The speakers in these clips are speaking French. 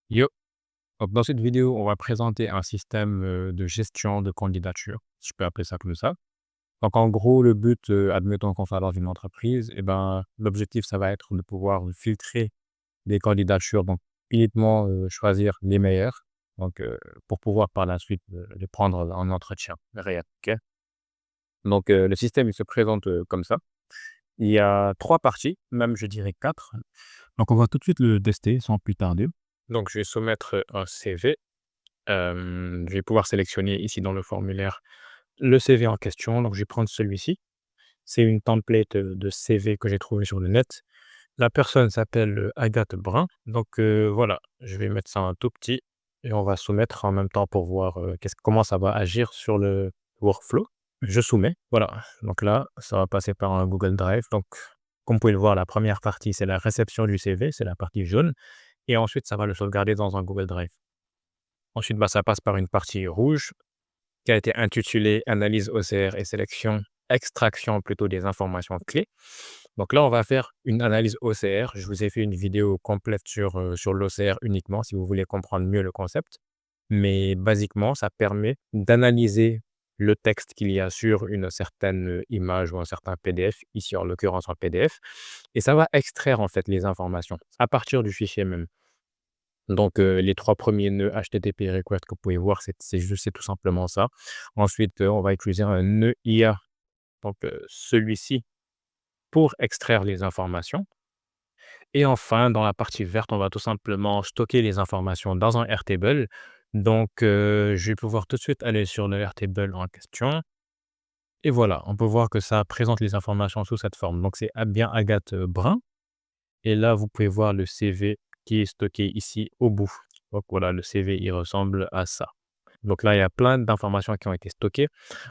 Yo, donc dans cette vidéo, on va présenter un système de gestion de candidature, si je peux appeler ça comme ça. Donc en gros, le but, admettons qu'on soit dans une entreprise, et ben, l'objectif, ça va être de pouvoir filtrer des candidatures, donc uniquement choisir les meilleurs, donc pour pouvoir par la suite les prendre en entretien réel. Ok. Donc le système, il se présente comme ça. Il y a trois parties, même je dirais quatre. Donc on va tout de suite le tester sans plus tarder. Donc je vais soumettre un CV. Je vais pouvoir sélectionner ici dans le formulaire le CV en question, donc je vais prendre celui-ci. C'est une template, de CV que j'ai trouvé sur le net. La personne s'appelle, Agathe Brun, donc voilà, je vais mettre ça un tout petit et on va soumettre en même temps pour voir, comment ça va agir sur le workflow. Je soumets, voilà, donc là, ça va passer par un Google Drive, donc comme vous pouvez le voir, la première partie, c'est la réception du CV, c'est la partie jaune et ensuite ça va le sauvegarder dans un Google Drive. Ensuite, bah, ça passe par une partie rouge qui a été intitulée «Analyse OCR et sélection, extraction plutôt des informations clés». Donc là, on va faire une analyse OCR. Je vous ai fait une vidéo complète sur l'OCR uniquement, si vous voulez comprendre mieux le concept. Mais basiquement, ça permet d'analyser le texte qu'il y a sur une certaine, image ou un certain PDF, ici en l'occurrence un PDF, et ça va extraire en fait les informations à partir du fichier même. Donc, les 3 premiers nœuds HTTP request que vous pouvez voir, c'est tout simplement ça. Ensuite, on va utiliser un nœud IA, donc, celui-ci pour extraire les informations et enfin, dans la partie verte, on va tout simplement stocker les informations dans un Airtable. Donc, je vais pouvoir tout de suite aller sur le Airtable en question et voilà, on peut voir que ça présente les informations sous cette forme. Donc c'est bien Agathe, Brun et là, vous pouvez voir le CV qui est stocké ici au bout. Donc voilà, le CV, il ressemble à ça. Donc là, il y a plein d'informations qui ont été stockées.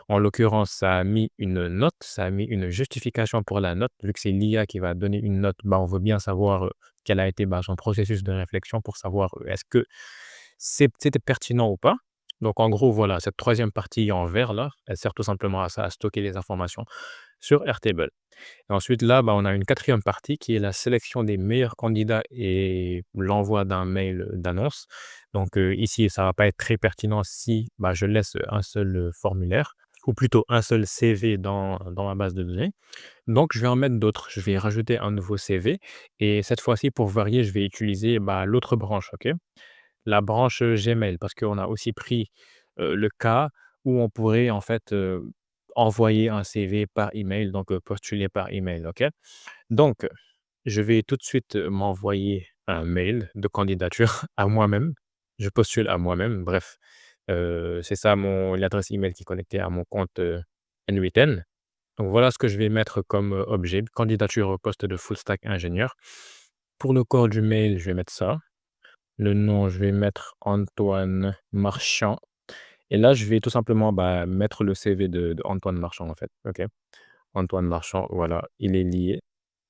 En l'occurrence, ça a mis une note, ça a mis une justification pour la note. Vu que c'est l'IA qui va donner une note, bah, on veut bien savoir quel a été bah, son processus de réflexion pour savoir est-ce que c'était pertinent ou pas. Donc en gros, voilà, cette troisième partie en vert là, elle sert tout simplement à ça, à stocker les informations sur Airtable. Et ensuite, là, bah, on a une quatrième partie qui est la sélection des meilleurs candidats et l'envoi d'un mail d'annonce. Donc, ici, ça va pas être très pertinent si bah, je laisse un seul formulaire ou plutôt un seul CV dans ma base de données. Donc, je vais en mettre d'autres. Je vais rajouter un nouveau CV et cette fois-ci, pour varier, je vais utiliser bah, l'autre branche, ok? La branche Gmail, parce qu'on a aussi pris le cas où on pourrait en fait envoyer un CV par email, donc postuler par email, ok? Donc, je vais tout de suite m'envoyer un mail de candidature à moi-même. Je postule à moi-même, bref, c'est ça l'adresse email qui est connectée à mon compte N8N. Donc voilà ce que je vais mettre comme objet, candidature au poste de full stack ingénieur. Pour le corps du mail, je vais mettre ça. Le nom, je vais mettre Antoine Marchand et là, je vais tout simplement, bah, mettre le CV de Antoine Marchand, en fait. OK. Antoine Marchand, voilà, il est lié.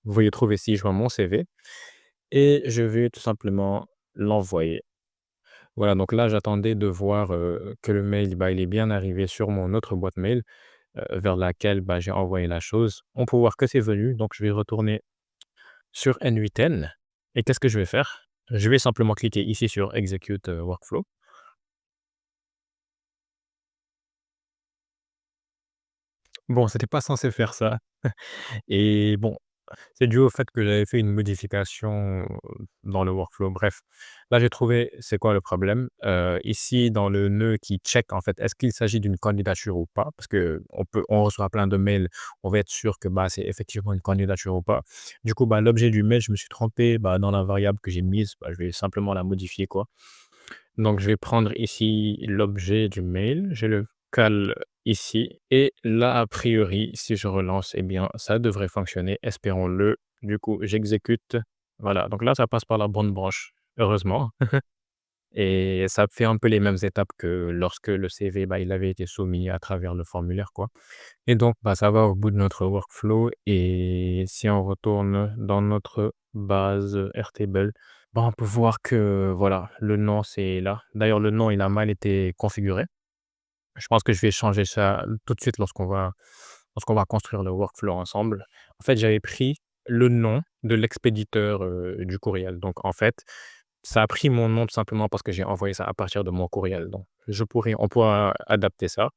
Vous voyez trouver ci-joint mon CV et je vais tout simplement l'envoyer. Voilà, donc là, j'attendais de voir, que le mail, bah, il est bien arrivé sur mon autre boîte mail, vers laquelle, bah, j'ai envoyé la chose. On peut voir que c'est venu, donc je vais retourner sur N8N et qu'est-ce que je vais faire? Je vais simplement cliquer ici sur execute, workflow. Bon, c'était pas censé faire ça et bon, c'est dû au fait que j'avais fait une modification, dans le workflow. Bref, là, j'ai trouvé c'est quoi le problème. Ici, dans le nœud qui check, en fait, est-ce qu'il s'agit d'une candidature ou pas? Parce qu'on reçoit plein de mails, on va être sûr que, bah, c'est effectivement une candidature ou pas. Du coup, bah, l'objet du mail, je me suis trompé, bah, dans la variable que j'ai mise, bah, je vais simplement la modifier, quoi. Donc, je vais prendre ici l'objet du mail, je le cale ici et là, a priori, si je relance, eh bien, ça devrait fonctionner, espérons-le. Du coup, j'exécute. Voilà, donc là, ça passe par la bonne branche, heureusement et ça fait un peu les mêmes étapes que lorsque le CV, bah, il avait été soumis à travers le formulaire, quoi et donc, bah, ça va au bout de notre workflow et si on retourne dans notre base, Airtable, bah, on peut voir que, voilà, le nom, c'est là. D'ailleurs, le nom, il a mal été configuré. Je pense que je vais changer ça tout de suite lorsqu'on va construire le workflow ensemble. En fait, j'avais pris le nom de l'expéditeur, du courriel. Donc en fait, ça a pris mon nom tout simplement parce que j'ai envoyé ça à partir de mon courriel. Donc on pourra adapter ça.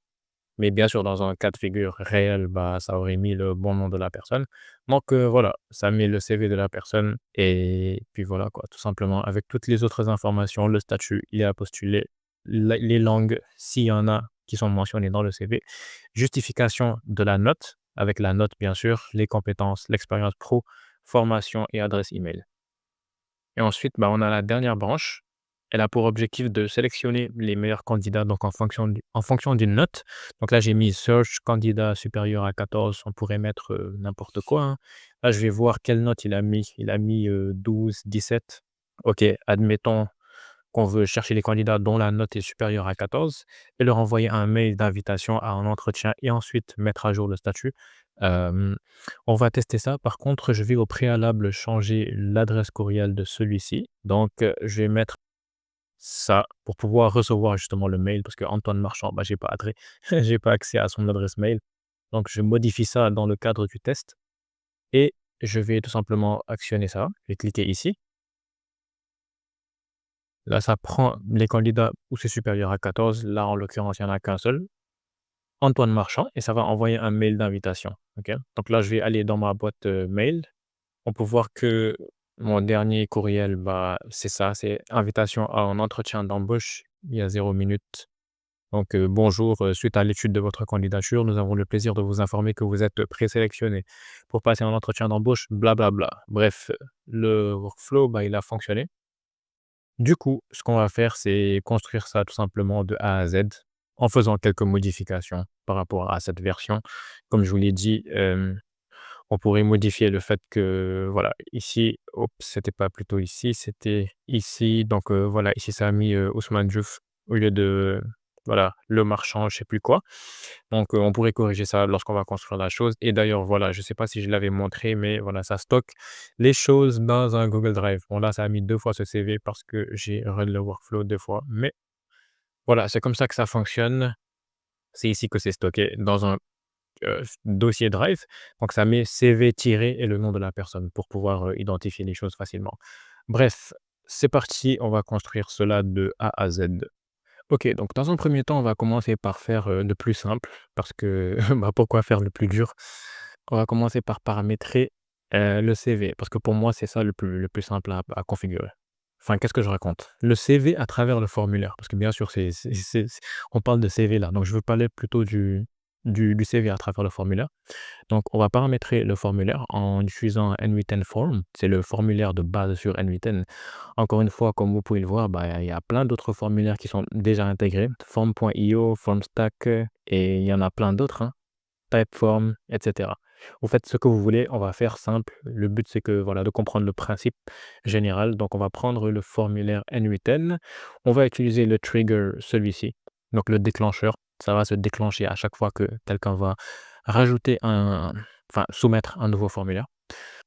Mais bien sûr, dans un cas de figure réel, bah, ça aurait mis le bon nom de la personne. Donc, voilà, ça met le CV de la personne et puis voilà quoi, tout simplement avec toutes les autres informations, le statut, il est à postuler, la les langues, s'il y en a qui sont mentionnées dans le CV, justification de la note, avec la note bien sûr, les compétences, l'expérience pro, formation et adresse email. Et ensuite, bah, on a la dernière branche. Elle a pour objectif de sélectionner les meilleurs candidats, donc en fonction d'une note. Donc là, j'ai mis search candidat supérieur à 14. On pourrait mettre, n'importe quoi, hein. Là, je vais voir quelle note il a mis. Il a mis, 12, 17. OK, admettons qu'on veut chercher les candidats dont la note est supérieure à 14 et leur envoyer un mail d'invitation à un entretien et ensuite mettre à jour le statut. Hem, on va tester ça. Par contre, je vais au préalable changer l'adresse courriel de celui-ci. Donc, je vais mettre ça pour pouvoir recevoir justement le mail parce que Antoine Marchand, bah, j'ai pas adré j'ai pas accès à son adresse mail. Donc je modifie ça dans le cadre du test et je vais tout simplement actionner ça. Je vais cliquer ici. Là, ça prend les candidats où c'est supérieur à 14. Là, en l'occurrence, il y en a qu'un seul, Antoine Marchand, et ça va envoyer un mail d'invitation. OK? Donc là, je vais aller dans ma boîte, mail. On peut voir que mon dernier courriel, bah, c'est ça, c'est invitation à un entretien d'embauche il y a 0 minute. Donc, bonjour, suite à l'étude de votre candidature, nous avons le plaisir de vous informer que vous êtes présélectionné pour passer un entretien d'embauche, blablabla. Bref, le workflow, bah, il a fonctionné. Du coup, ce qu'on va faire, c'est construire ça tout simplement de A à Z en faisant quelques modifications par rapport à cette version. Comme je vous l'ai dit, on pourrait modifier le fait que, voilà, ici, oups, c'était pas plutôt ici, c'était ici. Donc, voilà, ici, ça a mis Ousmane Diouf au lieu de, voilà, le marchand, je sais plus quoi. Donc, on pourrait corriger ça lorsqu'on va construire la chose. Et d'ailleurs, voilà, je sais pas si je l'avais montré, mais voilà, ça stocke les choses dans un Google Drive. Bon, là, ça a mis 2 fois ce CV parce que j'ai run le workflow 2 fois. Mais voilà, c'est comme ça que ça fonctionne. C'est ici que c'est stocké dans un dossier Drive. Donc ça met CV tiré et le nom de la personne pour pouvoir, identifier les choses facilement. Bref, c'est parti, on va construire cela de A à Z. OK, donc dans un premier temps, on va commencer par faire, le plus simple parce que, bah, pourquoi faire le plus dur? On va commencer par paramétrer, le CV parce que pour moi, c'est ça le plus simple à configurer. Enfin, qu'est-ce que je raconte? Le CV à travers le formulaire parce que bien sûr, c'est on parle de CV là, donc je veux parler plutôt du CV à travers le formulaire. Donc, on va paramétrer le formulaire en utilisant N8N Form. C'est le formulaire de base sur N8N. Encore une fois, comme vous pouvez le voir, bah, il y a plein d'autres formulaires qui sont déjà intégrés. Form.io, Formstack, et il y en a plein d'autres, hein. Typeform, etc. Vous faites ce que vous voulez, on va faire simple. Le but, c'est que, voilà, de comprendre le principe général. Donc, on va prendre le formulaire N8N. On va utiliser le trigger, celui-ci, donc le déclencheur. Ça va se déclencher à chaque fois que quelqu'un va rajouter enfin, soumettre un nouveau formulaire.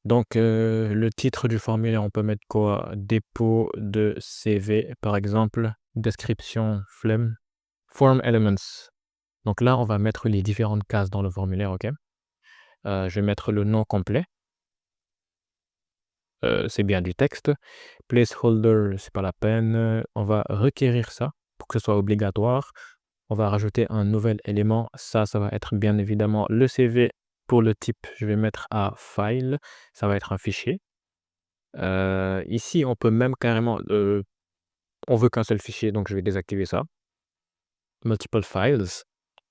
Donc, le titre du formulaire, on peut mettre quoi? Dépôt de CV, par exemple. Description, flemme. Form elements. Donc là, on va mettre les différentes cases dans le formulaire, OK? Je vais mettre le nom complet, c'est bien du texte. Placeholder, c'est pas la peine, on va requérir ça pour que ce soit obligatoire. On va rajouter un nouvel élément, ça va être bien évidemment le CV. Pour le type, je vais mettre à file, ça va être un fichier. Ici, on peut même carrément, on veut qu'un seul fichier, donc je vais désactiver ça. Multiple files.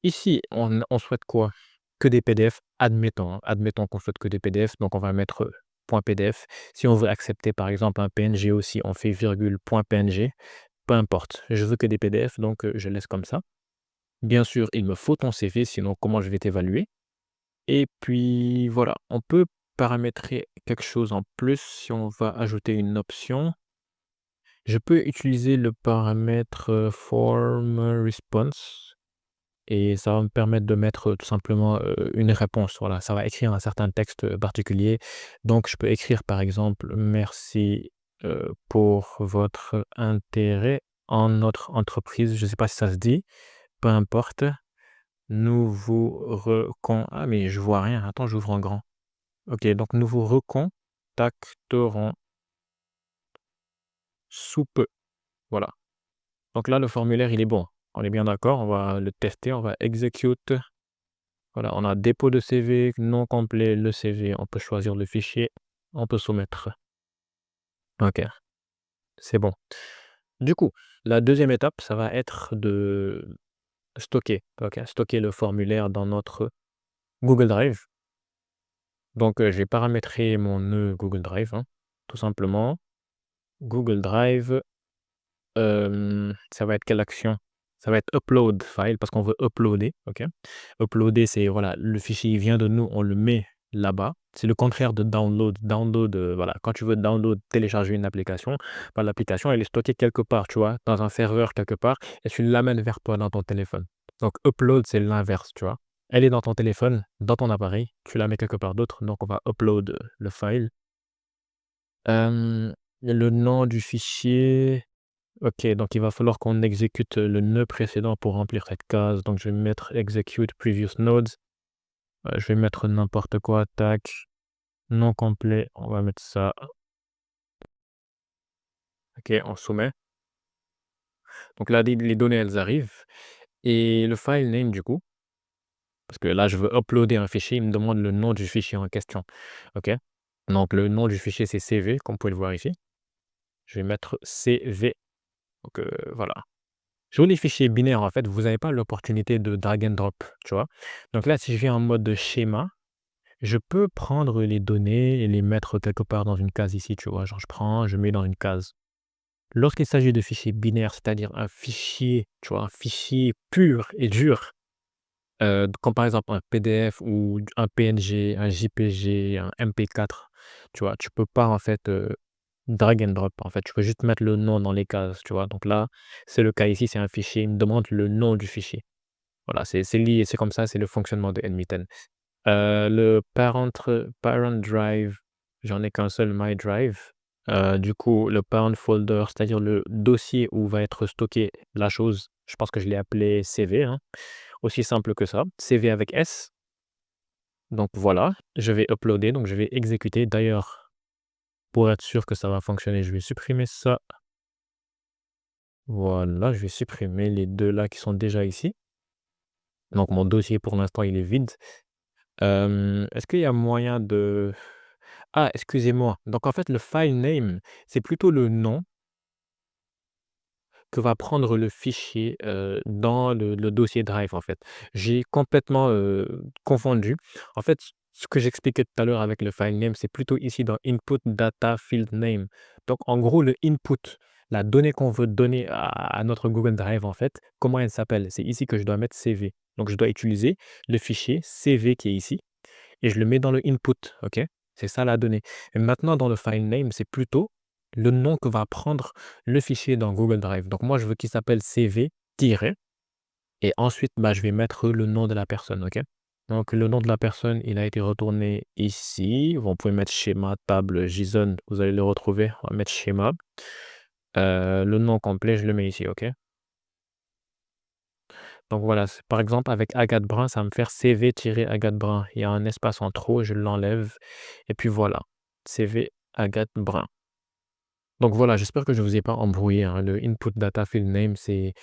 Ici, on souhaite quoi? Que des PDF, admettons, hein, admettons qu'on souhaite que des PDF, donc on va mettre, .pdf. Si on veut accepter par exemple un PNG aussi, on fait virgule point .png, peu importe. Je veux que des PDF, donc je laisse comme ça. Bien sûr, il me faut ton CV, sinon comment je vais t'évaluer? Et puis voilà, on peut paramétrer quelque chose en plus si on va ajouter une option. Je peux utiliser le paramètre, form response. Et ça va me permettre de mettre, tout simplement, une réponse. Voilà, ça va écrire un certain texte, particulier. Donc je peux écrire par exemple: «Merci, pour votre intérêt en notre entreprise». Je ne sais pas si ça se dit, peu importe. Nous vous recon ah mais je vois rien, attends, j'ouvre en grand. OK, donc nous vous recontacterons sous peu. Voilà. Donc là, le formulaire, il est bon. On est bien d'accord, on va le tester, on va execute. Voilà, on a dépôt de CV, non complet, le CV, on peut choisir le fichier, on peut soumettre. OK, c'est bon. Du coup, la deuxième étape, ça va être de stocker, OK, stocker le formulaire dans notre Google Drive. Donc, je vais paramétrer mon nœud Google Drive, hein, tout simplement. Google Drive, ça va être quelle action? Ça va être upload file parce qu'on veut uploader, OK? Uploader, c'est voilà, le fichier il vient de nous, on le met là-bas. C'est le contraire de download. Download, voilà, quand tu veux download, télécharger une application, bah, l'application, elle est stockée quelque part, tu vois? Dans un serveur quelque part et tu l'amènes vers toi dans ton téléphone. Donc upload, c'est l'inverse, tu vois? Elle est dans ton téléphone, dans ton appareil, tu la mets quelque part d'autre, donc on va upload, le file. Le nom du fichier, OK, donc il va falloir qu'on exécute, le nœud précédent pour remplir cette case. Donc je vais mettre execute previous nodes. Je vais mettre n'importe quoi, tac, nom complet, on va mettre ça. OK, on soumet. Donc là, les données, elles arrivent et le file name du coup, parce que là, je veux uploader un fichier, il me demande le nom du fichier en question. OK? Donc le nom du fichier, c'est CV, comme vous pouvez le voir ici. Je vais mettre CV. Donc, voilà. Sur les fichiers binaires, en fait, vous n'avez pas l'opportunité de drag and drop, tu vois? Donc là, si je viens en mode de schéma, je peux prendre les données et les mettre quelque part dans une case ici, tu vois? Genre je prends, je mets dans une case. Lorsqu'il s'agit de fichiers binaires, c'est-à-dire un fichier, tu vois? Un fichier pur et dur, comme par exemple un PDF ou un PNG, un JPG, un MP4, tu vois? Tu peux pas en fait, drag and drop, en fait, tu peux juste mettre le nom dans les cases, tu vois? Donc là, c'est le cas ici, c'est un fichier, il me demande le nom du fichier. Voilà, c'est lié, c'est comme ça, c'est le fonctionnement de NMitten. Le parent drive, j'en ai qu'un seul, My Drive. Du coup, le parent folder, c'est-à-dire le dossier où va être stocké la chose, je pense que je l'ai appelé CV, hein, aussi simple que ça, CV avec S. Donc voilà, je vais uploader, donc je vais exécuter. D'ailleurs, pour être sûr que ça va fonctionner, je vais supprimer ça. Voilà, je vais supprimer les 2 là qui sont déjà ici. Donc mon dossier pour l'instant, il est vide. Est-ce qu'il y a moyen de ah, excusez-moi. Donc en fait, le file name, c'est plutôt le nom que va prendre le fichier, dans le dossier Drive, en fait. J'ai complètement, confondu. En fait, ce que j'expliquais tout à l'heure avec le file name, c'est plutôt ici dans input data field name. Donc en gros, le input, la donnée qu'on veut donner à notre Google Drive, en fait, comment elle s'appelle? C'est ici que je dois mettre CV. Donc je dois utiliser le fichier CV qui est ici et je le mets dans le input, OK? C'est ça la donnée. Et maintenant dans le file name, c'est plutôt le nom que va prendre le fichier dans Google Drive. Donc moi, je veux qu'il s'appelle CV tiret et ensuite, bah, je vais mettre le nom de la personne, OK? Donc le nom de la personne, il a été retourné ici. Vous pouvez mettre schéma, table, JSON, vous allez le retrouver. On va mettre schéma. Le nom complet, je le mets ici, OK? Donc voilà, par exemple, avec Agathe Brun, ça va me faire CV-Agathe Brun. Il y a un espace en trop, je l'enlève et puis voilà, CV Agathe Brun. Donc voilà, j'espère que je ne vous ai pas embrouillé, hein. Le input data field name, c'est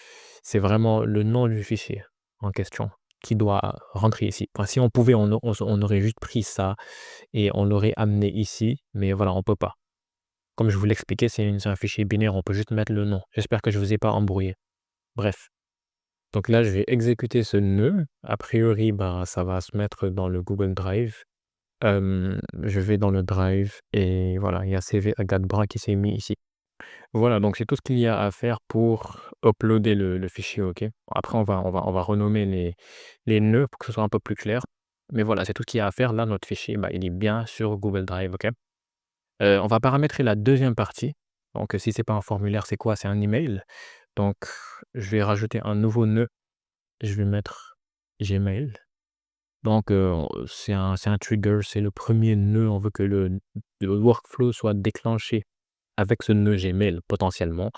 vraiment le nom du fichier en question qui doit rentrer ici. Enfin, si on pouvait, on aurait juste pris ça et on l'aurait amené ici, mais voilà, on peut pas. Comme je vous l'expliquais, c'est un fichier binaire, on peut juste mettre le nom. J'espère que je ne vous ai pas embrouillé. Bref. Donc là, je vais exécuter ce nœud. A priori, bah, ça va se mettre dans le Google Drive. Je vais dans le Drive et voilà, il y a CV Agathe Brun qui s'est mis ici. Voilà, donc c'est tout ce qu'il y a à faire pour uploader le fichier, OK. Après on va renommer les nœuds pour que ce soit un peu plus clair. Mais voilà, c'est tout ce qu'il y a à faire. Là, notre fichier, bah, il est bien sur Google Drive, OK. On va paramétrer la deuxième partie. Donc si c'est pas un formulaire, c'est quoi? C'est un email. Donc je vais rajouter un nouveau nœud. Je vais mettre Gmail. Donc c'est un trigger, c'est le premier nœud. On veut que le workflow soit déclenché avec ce nœud Gmail potentiellement.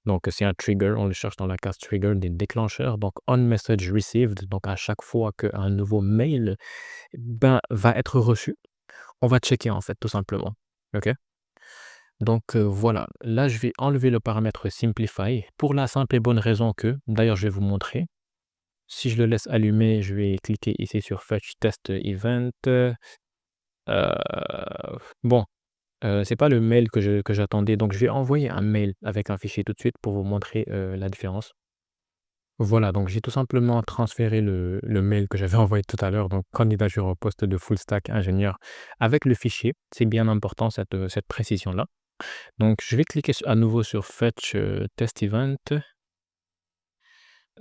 Donc c'est un trigger, on le cherche dans la case trigger des déclencheurs. Donc on message received, donc à chaque fois qu'un nouveau mail, ben, va être reçu, on va checker en fait tout simplement. OK? Donc voilà, là je vais enlever le paramètre simplify pour la simple et bonne raison que, d'ailleurs je vais vous montrer. Si je le laisse allumé, je vais cliquer ici sur Fetch Test Event. Bon, c'est pas le mail que j'attendais, donc je vais envoyer un mail avec un fichier tout de suite pour vous montrer la différence. Voilà, donc j'ai tout simplement transféré le mail que j'avais envoyé tout à l'heure, donc candidature au poste de full stack ingénieur avec le fichier. C'est bien important cette précision-là. Donc je vais cliquer à nouveau sur Fetch Test Event.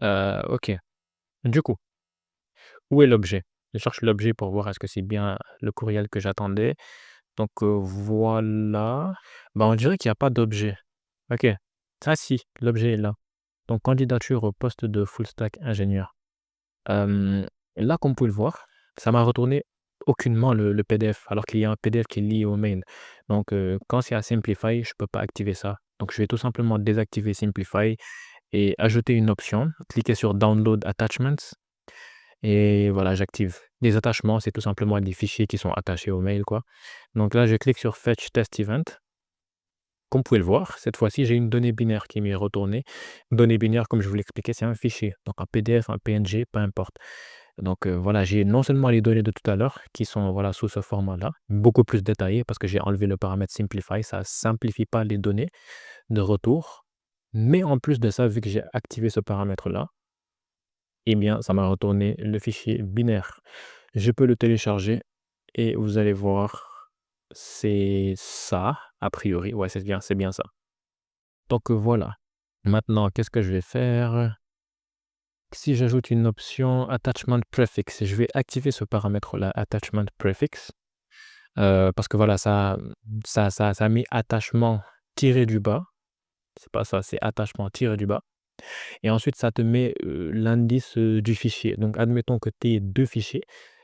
OK. Du coup, où est l'objet? Je cherche l'objet pour voir est-ce que c'est bien le courriel que j'attendais. Donc voilà. Bah, on dirait qu'il y a pas d'objet. OK. Ah si, l'objet est là. Donc candidature au poste de full stack ingénieur. Hem, Là, comme vous pouvez le voir, ça m'a retourné aucunement le PDF, alors qu'il y a un PDF qui est lié au mail. Donc quand c'est à Simplify, je peux pas activer ça. Donc je vais tout simplement désactiver Simplify et ajouter une option, cliquer sur Download Attachments et voilà, j'active. Les attachements, c'est tout simplement des fichiers qui sont attachés au mail, quoi. Donc là, je clique sur Fetch Test Event. Comme vous pouvez le voir, cette fois-ci, j'ai une donnée binaire qui m'est retournée. Donnée binaire, comme je vous l'expliquais, c'est un fichier. Donc un PDF, un PNG, peu importe. Donc voilà, j'ai non seulement les données de tout à l'heure qui sont voilà, sous ce format-là, beaucoup plus détaillées parce que j'ai enlevé le paramètre Simplify, ça ne simplifie pas les données de retour. Mais en plus de ça, vu que j'ai activé ce paramètre-là, eh bien, ça m'a retourné le fichier binaire. Je peux le télécharger et vous allez voir, c'est ça, a priori. Ouais, c'est bien ça. Donc voilà. Maintenant, qu'est-ce que je vais faire? Si j'ajoute une option attachment prefix, je vais activer ce paramètre-là, attachment prefix, parce que voilà, ça met attachement tiré du bas. C'est pas ça, c'est attachement tiré du bas. Et ensuite, ça te met l'indice du fichier. Donc, admettons que tu aies deux fichiers.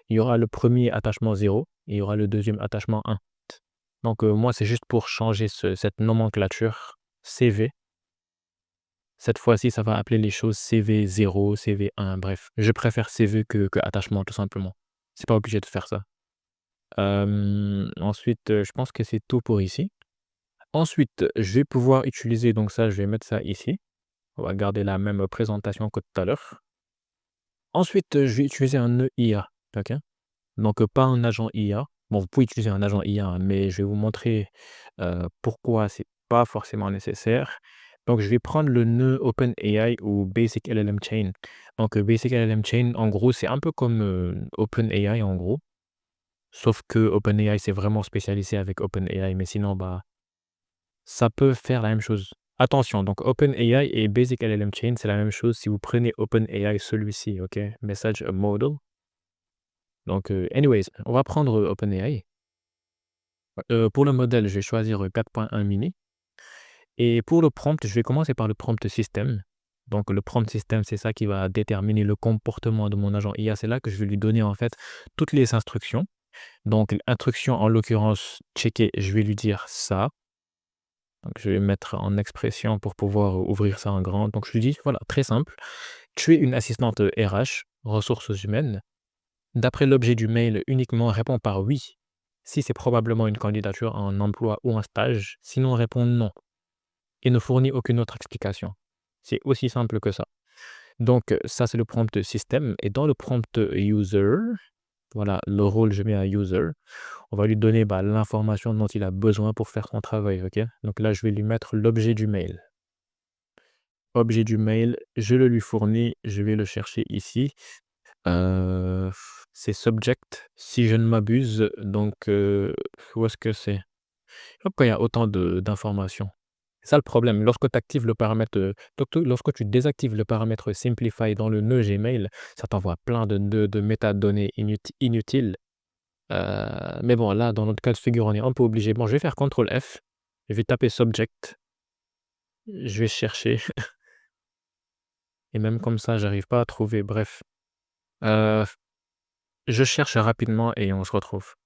Il y aura le premier attachement 0 et il y aura le deuxième attachement 1. Donc, moi, c'est juste pour changer cette nomenclature CV. Cette fois-ci, ça va appeler les choses CV0, CV1, bref. Je préfère CV que attachement, tout simplement. C'est pas obligé de faire ça. Ensuite, je pense que c'est tout pour ici. Ensuite, je vais pouvoir utiliser, donc ça, je vais mettre ça ici. On va garder la même présentation que tout à l'heure. Ensuite, je vais utiliser un nœud IA, OK? Donc, pas un agent IA. Bon, vous pouvez utiliser un agent IA, hein, mais je vais vous montrer, pourquoi c'est pas forcément nécessaire. Donc, je vais prendre le nœud OpenAI ou Basic LLM Chain. Donc, Basic LLM Chain, en gros, c'est un peu comme, OpenAI, en gros. Sauf que OpenAI, c'est vraiment spécialisé avec OpenAI, mais sinon, bah, ça peut faire la même chose. Attention, donc OpenAI et Basic LLM Chain, c'est la même chose si vous prenez OpenAI celui-ci, OK? Message Model. Donc, anyways, on va prendre OpenAI. Pour le modèle, je vais choisir 4.1 mini. Et pour le prompt, je vais commencer par le prompt système. Donc, le prompt système, c'est ça qui va déterminer le comportement de mon agent IA. C'est là que je vais lui donner en fait toutes les instructions. Donc, l'instruction en l'occurrence, checker, je vais lui dire ça. Donc, je vais mettre en expression pour pouvoir ouvrir ça en grand. Donc, je lui dis, voilà, très simple. Tu es une assistante RH, ressources humaines. D'après l'objet du mail, uniquement réponds par oui si c'est probablement une candidature à un emploi ou un stage. Sinon, réponds non et ne fournit aucune autre explication. C'est aussi simple que ça. Donc, ça, c'est le prompt système. Et dans le prompt user, voilà, le rôle, je mets à user. On va lui donner l'information dont il a besoin pour faire son travail. OK? Donc là, je vais lui mettre l'objet du mail. Objet du mail, je le lui fournis, je vais le chercher ici. Heu, c'est subject, si je ne m'abuse, donc où est-ce que c'est? Pourquoi il y a autant d'informations? C'est ça le problème, lorsque tu actives le paramètre, lorsque tu désactives le paramètre simplify dans le nœud Gmail, ça t'envoie plein de métadonnées inutiles. Mais bon, là, dans notre cas de figure, on est un peu obligé. Bon, je vais faire CTRL F, je vais taper subject, je vais chercher et même comme ça, j'arrive pas à trouver. Bref, heu, je cherche rapidement et on se retrouve.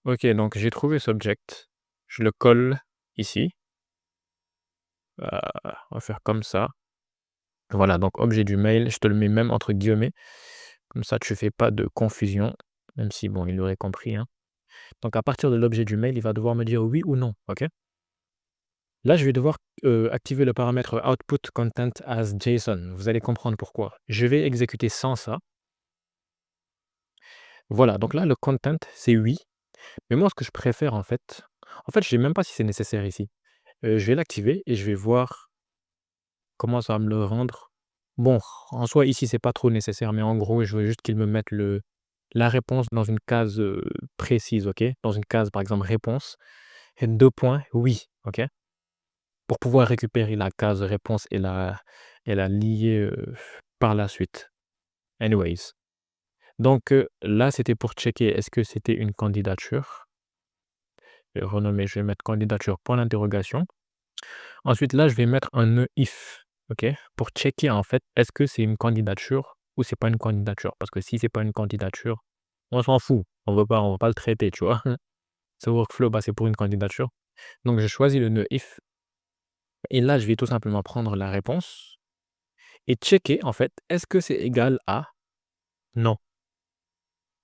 OK, donc j'ai trouvé subject. Je le colle ici. On va faire comme ça. Voilà, donc objet du mail, je te le mets même entre guillemets. Comme ça, tu fais pas de confusion, même si bon, il aurait compris, hein. Donc à partir de l'objet du mail, il va devoir me dire oui ou non, OK? Là, je vais devoir, activer le paramètre output content as JSON. Vous allez comprendre pourquoi. Je vais exécuter sans ça. Voilà, donc là, le content, c'est oui, mais moi, ce que je préfère, je sais même pas si c'est nécessaire ici. Je vais l'activer et je vais voir comment ça va me le rendre. Bon, en soi, ici, c'est pas trop nécessaire, mais en gros, je veux juste qu'il me mette la réponse dans une case, précise, OK? Dans une case, par exemple, réponse et 2 points, oui, OK? Pour pouvoir récupérer la case réponse et la lier, par la suite. Anyways, donc, là, c'était pour checker est-ce que c'était une candidature. Je vais renommer, je vais mettre candidature point d'interrogation. Ensuite, là, je vais mettre un nœud if, OK? Pour checker, en fait, est-ce que c'est une candidature ou c'est pas une candidature? Parce que si c'est pas une candidature, on s'en fout, on va pas le traiter, tu vois? Ce workflow, bah, c'est pour une candidature. Donc je choisis le nœud if et là, je vais tout simplement prendre la réponse et checker, en fait, est-ce que c'est égal à non?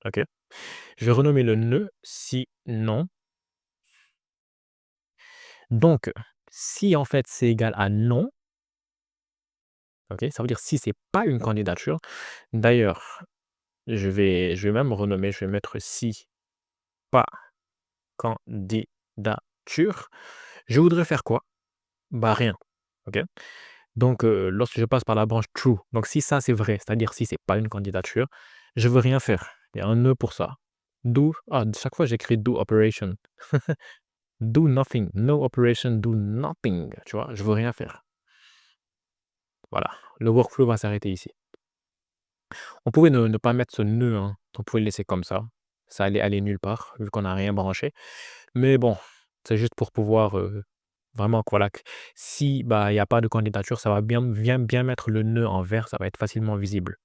OK? Je vais renommer le nœud si non. Donc, si, en fait, c'est égal à non, OK? Ça veut dire si c'est pas une candidature. D'ailleurs, je vais même renommer, je vais mettre si pas candidature. Je voudrais faire quoi? Bah, rien, OK? Donc, lorsque je passe par la branche true, donc si ça c'est vrai, c'est-à-dire si c'est pas une candidature, je veux rien faire. Il y a un nœud pour ça. Chaque fois j'écris do operation. Do nothing, no operation, do nothing, tu vois? Je veux rien faire. Voilà, le workflow va s'arrêter ici. On pouvait ne pas mettre ce nœud, hein, on pouvait le laisser comme ça. Ça allait aller nulle part vu qu'on n'a rien branché. Mais bon, c'est juste pour pouvoir, vraiment que voilà, que si, bah, il y a pas de candidature, ça va bien mettre le nœud en vert, ça va être facilement visible.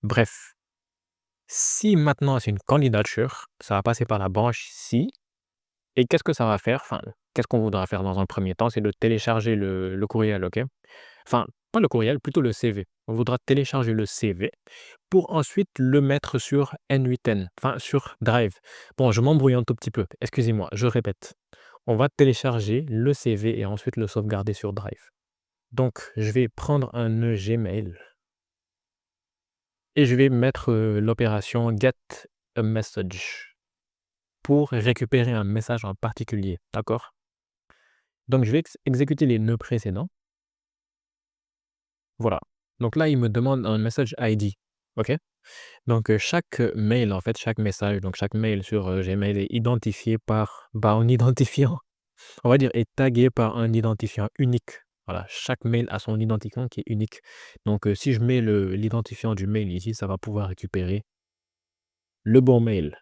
Bref, si maintenant c'est une candidature, ça va passer par la branche si et qu'est-ce que ça va faire? Enfin, qu'est-ce qu'on voudra faire dans un premier temps? C'est de télécharger le courriel, OK? Enfin, pas le courriel, plutôt le CV. On voudra télécharger le CV pour ensuite le mettre sur N8N, enfin sur Drive. Bon, je m'embrouille un tout petit peu, excusez-moi, je répète. On va télécharger le CV et ensuite le sauvegarder sur Drive. Donc, je vais prendre un nœud Gmail et je vais mettre, l'opération get a message pour récupérer un message en particulier, d'accord? Donc je vais exécuter les nœuds précédents. Voilà. Donc là, il me demande un message ID, OK? Donc, chaque mail, en fait, chaque message, donc chaque mail sur, Gmail est identifié par, bah, un identifiant, on va dire, est tagué par un identifiant unique. Voilà, chaque mail a son identifiant qui est unique. Donc, si je mets l'identifiant du mail ici, ça va pouvoir récupérer le bon mail.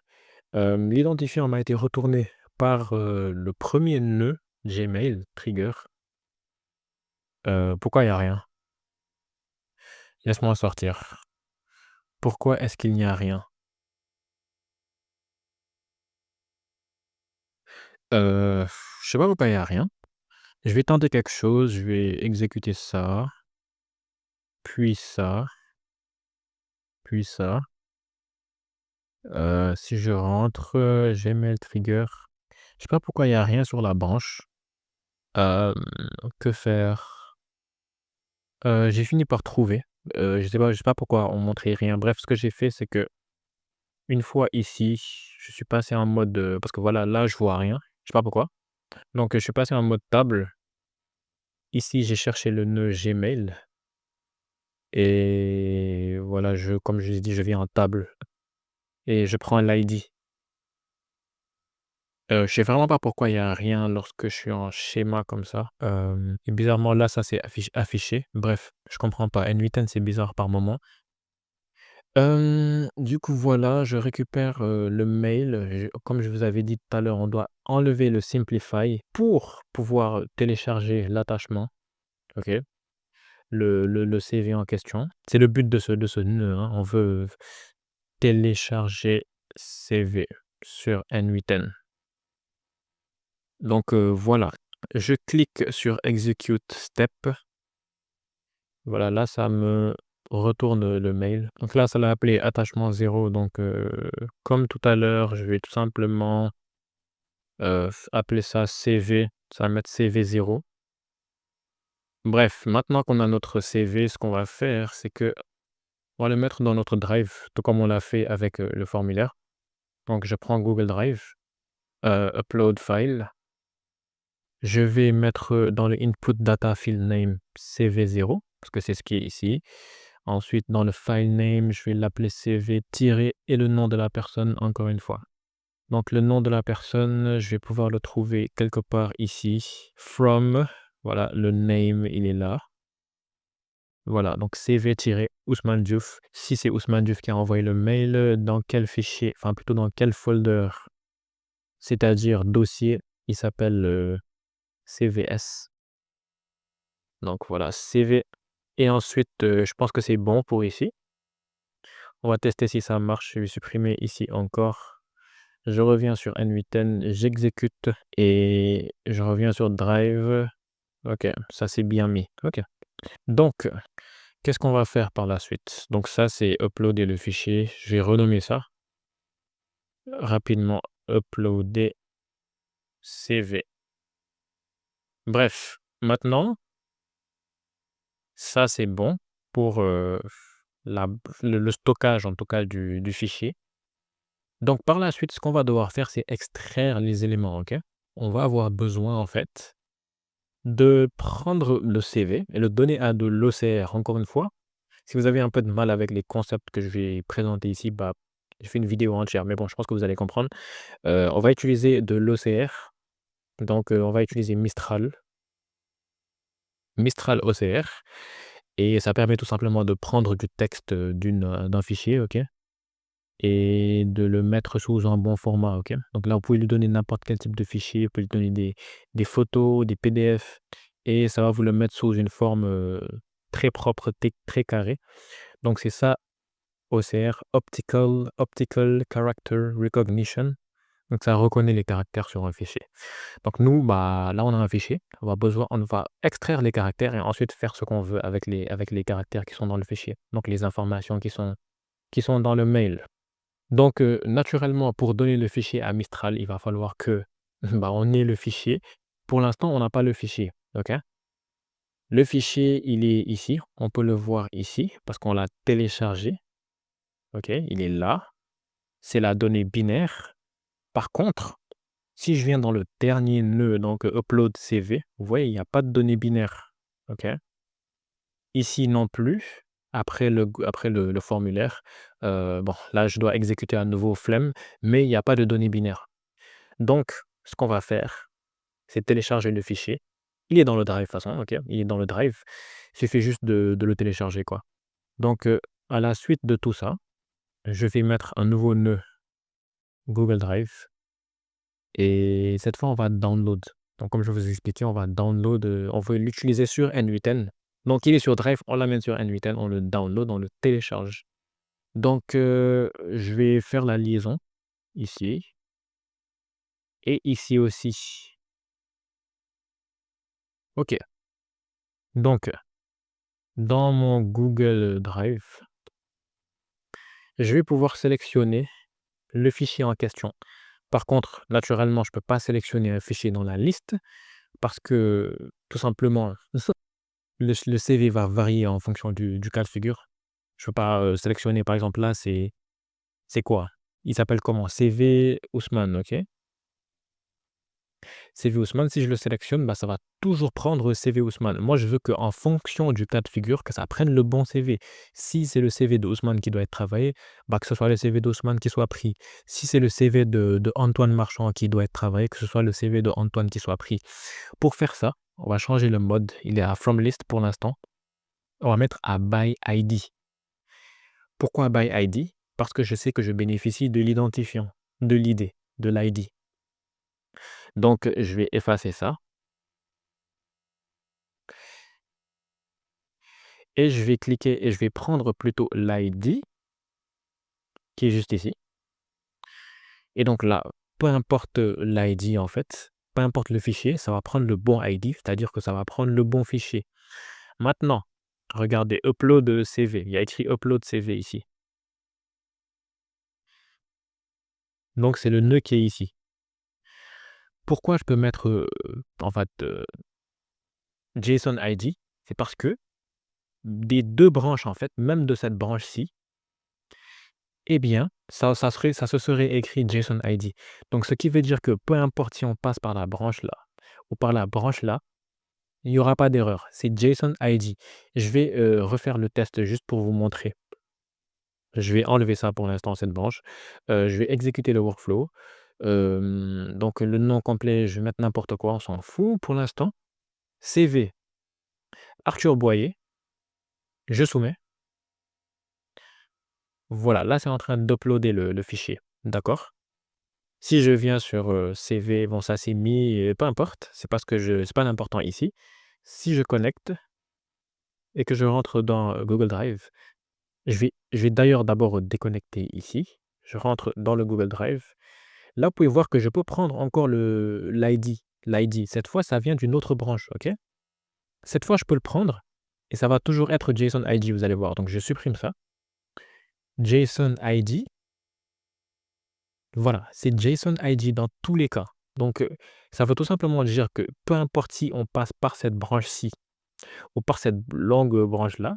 L'identifiant m'a été retourné par, le premier nœud Gmail trigger. Pourquoi il y a rien? Laisse-moi sortir. Pourquoi est-ce qu'il n'y a rien? Heu, je sais pas pourquoi il y a rien. Je vais tenter quelque chose, je vais exécuter ça, puis ça, puis ça. Si je rentre, Gmail trigger, je sais pas pourquoi il y a rien sur la branche. Hem, que faire? J'ai fini par trouver. Je sais pas pourquoi on montrait rien. Bref, ce que j'ai fait, c'est que une fois ici, je suis passé en mode, parce que voilà, là, je vois rien, je sais pas pourquoi. Donc, je suis passé en mode table. Ici, j'ai cherché le nœud Gmail et voilà, comme je l'ai dit, je viens en table et je prends l'ID. Je sais vraiment pas pourquoi il y a rien lorsque je suis en schéma comme ça. Et bizarrement là, ça c'est affiché. Bref, je comprends pas. N8N, c'est bizarre par moment. Du coup, voilà, je récupère, le mail. Comme je vous avais dit tout à l'heure, on doit enlever le simplify pour pouvoir, télécharger l'attachement, OK? Le CV en question. C'est le but de ce nœud, hein. On veut télécharger CV sur N8N. Donc, voilà. Je clique sur execute step. Voilà, là, ça me retourne le mail. Donc là, ça l'a appelé attachement 0. Donc, comme tout à l'heure, je vais tout simplement, appeler ça CV. Ça va mettre CV 0. Bref, maintenant qu'on a notre CV, ce qu'on va faire, c'est que on va le mettre dans notre Drive, tout comme on l'a fait avec, le formulaire. Donc je prends Google Drive, upload file. Je vais mettre, dans le input data field name CV0 parce que c'est ce qui est ici. Ensuite, dans le file name, je vais l'appeler CV tiré et le nom de la personne encore une fois. Donc le nom de la personne, je vais pouvoir le trouver quelque part ici. From, voilà, le name, il est là. Voilà, donc CV-Ousmane Diouf. Si c'est Ousmane Diouf qui a envoyé le mail, dans quel fichier, enfin plutôt dans quel folder, c'est-à-dire dossier, il s'appelle, CVS. Donc voilà, CV et ensuite, je pense que c'est bon pour ici. On va tester si ça marche. Je vais supprimer ici encore. Je reviens sur N8N, j'exécute et je reviens sur Drive. OK, ça c'est bien mis. OK. Donc, qu'est-ce qu'on va faire par la suite? Donc ça, c'est uploader le fichier. Je vais renommer ça rapidement, uploader CV. Bref, maintenant, ça c'est bon pour, la le stockage en tout cas du fichier. Donc par la suite, ce qu'on va devoir faire, c'est extraire les éléments, OK? On va avoir besoin en fait de prendre le CV et le donner à de l'OCR. Encore une fois, si vous avez un peu de mal avec les concepts que je vais présenter ici, bah, j'ai fait une vidéo entière, mais bon, je pense que vous allez comprendre. On va utiliser de l'OCR, donc on va utiliser Mistral OCR et ça permet tout simplement de prendre du texte, d'un fichier, OK? Et de le mettre sous un bon format, OK? Donc là, vous pouvez lui donner n'importe quel type de fichier, vous pouvez lui donner des photos, des PDF et ça va vous le mettre sous une forme, très propre, très carrée. Donc c'est ça, OCR, Optical Character Recognition. Donc ça reconnaît les caractères sur un fichier. Donc nous, bah, là, on a un fichier, on va extraire les caractères et ensuite faire ce qu'on veut avec les caractères qui sont dans le fichier, donc les informations qui sont dans le mail. Donc, naturellement, pour donner le fichier à Mistral, il va falloir que, bah, on ait le fichier. Pour l'instant, on n'a pas le fichier, OK? Le fichier, il est ici, on peut le voir ici parce qu'on l'a téléchargé, OK? Il est là, c'est la donnée binaire. Par contre, si je viens dans le dernier nœud, donc upload CV, vous voyez, il y a pas de données binaires, OK? Ici non plus, après le formulaire, bon, là, je dois exécuter à nouveau flemme, mais il y a pas de données binaires. Donc, ce qu'on va faire, c'est télécharger le fichier. Il est dans le drive de toute façon, OK? Il est dans le drive. Il suffit juste de le télécharger, quoi. Donc, à la suite de tout ça, je vais mettre un nouveau nœud Google Drive et cette fois, on va download. Donc comme je vous ai expliqué, on va download, on veut l'utiliser sur N8N. Donc il est sur Drive, on l'amène sur N8N, on le download, on le télécharge. Donc, je vais faire la liaison ici et ici aussi. OK. Donc, dans mon Google Drive, je vais pouvoir sélectionner le fichier en question. Par contre, naturellement, je ne peux pas sélectionner un fichier dans la liste parce que, tout simplement, le CV va varier en fonction du cas de figure. Je peux pas, sélectionner par exemple là, c'est quoi? Il s'appelle comment? CV Ousmane, OK? CV Ousmane, si je le sélectionne, bah, ça va toujours prendre CV Ousmane. Moi, je veux qu'en fonction du cas de figure, que ça prenne le bon CV. Si c'est le CV de Ousmane qui doit être travaillé, bah, que ce soit le CV d'Ousmane qui soit pris. Si c'est le CV de Antoine Marchand qui doit être travaillé, que ce soit le CV de Antoine qui soit pris. Pour faire ça, on va changer le mode. Il est à From List pour l'instant. On va mettre à By ID. Pourquoi By ID? Parce que je sais que je bénéficie de l'identifiant, de l'ID, de l'ID. Donc, je vais effacer ça et je vais cliquer et je vais prendre plutôt l'ID qui est juste ici. Et donc là, peu importe l'ID en fait, peu importe le fichier, ça va prendre le bon ID, c'est-à-dire que ça va prendre le bon fichier. Maintenant, regardez, upload CV. Il y a écrit upload CV ici. Donc, c'est le nœud qui est ici. Pourquoi je peux mettre en fait JSON ID? C'est parce que des 2 branches, en fait, même de cette branche-ci, eh bien, ça se serait écrit JSON ID. Donc ce qui veut dire que peu importe si on passe par la branche là ou par la branche là, il y aura pas d'erreur. C'est JSON ID. Je vais, refaire le test juste pour vous montrer. Je vais enlever ça pour l'instant, cette branche. Je vais exécuter le workflow. Donc le nom complet, je vais mettre n'importe quoi, on s'en fout pour l'instant. CV Arthur Boyer, je soumets. Voilà, là, c'est en train d'uploader le fichier, d'accord? Si je viens sur, CV, bon ça c'est mis, peu importe, c'est pas l'important ici. Si je connecte et que je rentre dans, Google Drive, je vais d'ailleurs d'abord déconnecter ici. Je rentre dans le Google Drive. Là, vous pouvez voir que je peux prendre encore l'ID. Cette fois, ça vient d'une autre branche, OK? Cette fois, je peux le prendre et ça va toujours être JSON ID, vous allez voir. Donc je supprime ça. JSON ID, voilà, c'est JSON ID dans tous les cas. Donc, ça veut tout simplement dire que peu importe si on passe par cette branche-ci ou par cette longue branche-là,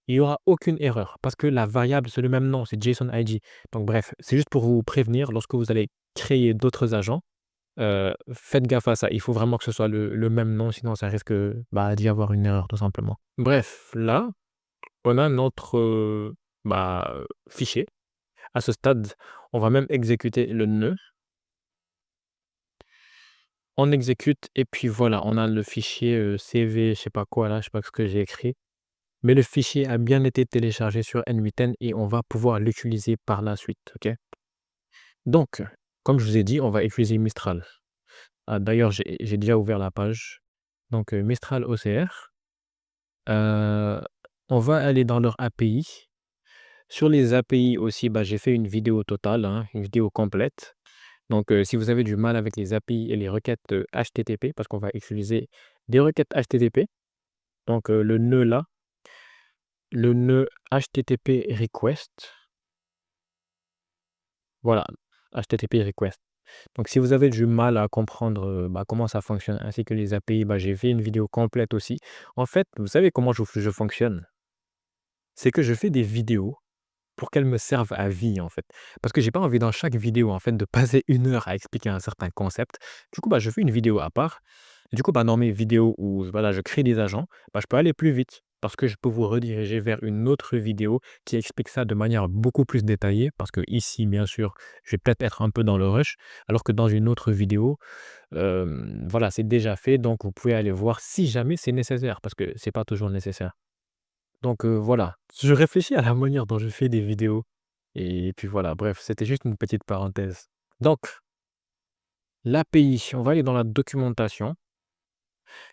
il y aura aucune erreur parce que la variable, c'est le même nom, c'est JSON ID. Donc bref, c'est juste pour vous prévenir lorsque vous allez créer d'autres agents, faites gaffe à ça. Il faut vraiment que ce soit le même nom, sinon ça risque, bah, d'y avoir une erreur tout simplement. Bref, là, on a notre, fichier. À ce stade, on va même exécuter le nœud. On exécute et puis voilà, on a le fichier, CV, je sais pas quoi là, je sais pas ce que j'ai écrit. Mais le fichier a bien été téléchargé sur n8n et on va pouvoir l'utiliser par la suite, OK? Donc, comme je vous ai dit, on va utiliser Mistral. Ah d'ailleurs, j'ai déjà ouvert la page. Donc, Mistral OCR. Heu, on va aller dans leur API. Sur les API aussi, bah, j'ai fait une vidéo totale, hein, une vidéo complète. Donc, si vous avez du mal avec les API et les requêtes, HTTP, parce qu'on va utiliser des requêtes HTTP, donc, le nœud HTTP request, voilà, HTTP request. Donc si vous avez du mal à comprendre, comment ça fonctionne ainsi que les API, bah, j'ai fait une vidéo complète aussi. En fait, vous savez comment je fonctionne? C'est que je fais des vidéos pour qu'elles me servent à vie, en fait. Parce que j'ai pas envie dans chaque vidéo, en fait, de passer 1 heure à expliquer un certain concept. Du coup, bah, je fais une vidéo à part. Et du coup, bah, dans mes vidéos où voilà, je crée des agents, bah, je peux aller plus vite parce que je peux vous rediriger vers une autre vidéo qui explique ça de manière beaucoup plus détaillée. Parce que ici, bien sûr, je vais peut-être être un peu dans le rush, alors que dans une autre vidéo, voilà, c'est déjà fait. Donc, vous pouvez aller voir si jamais c'est nécessaire, parce que c'est pas toujours nécessaire. Donc, voilà, je réfléchis à la manière dont je fais des vidéos et puis voilà, bref, c'était juste une petite parenthèse. Donc, l'API, on va aller dans la documentation.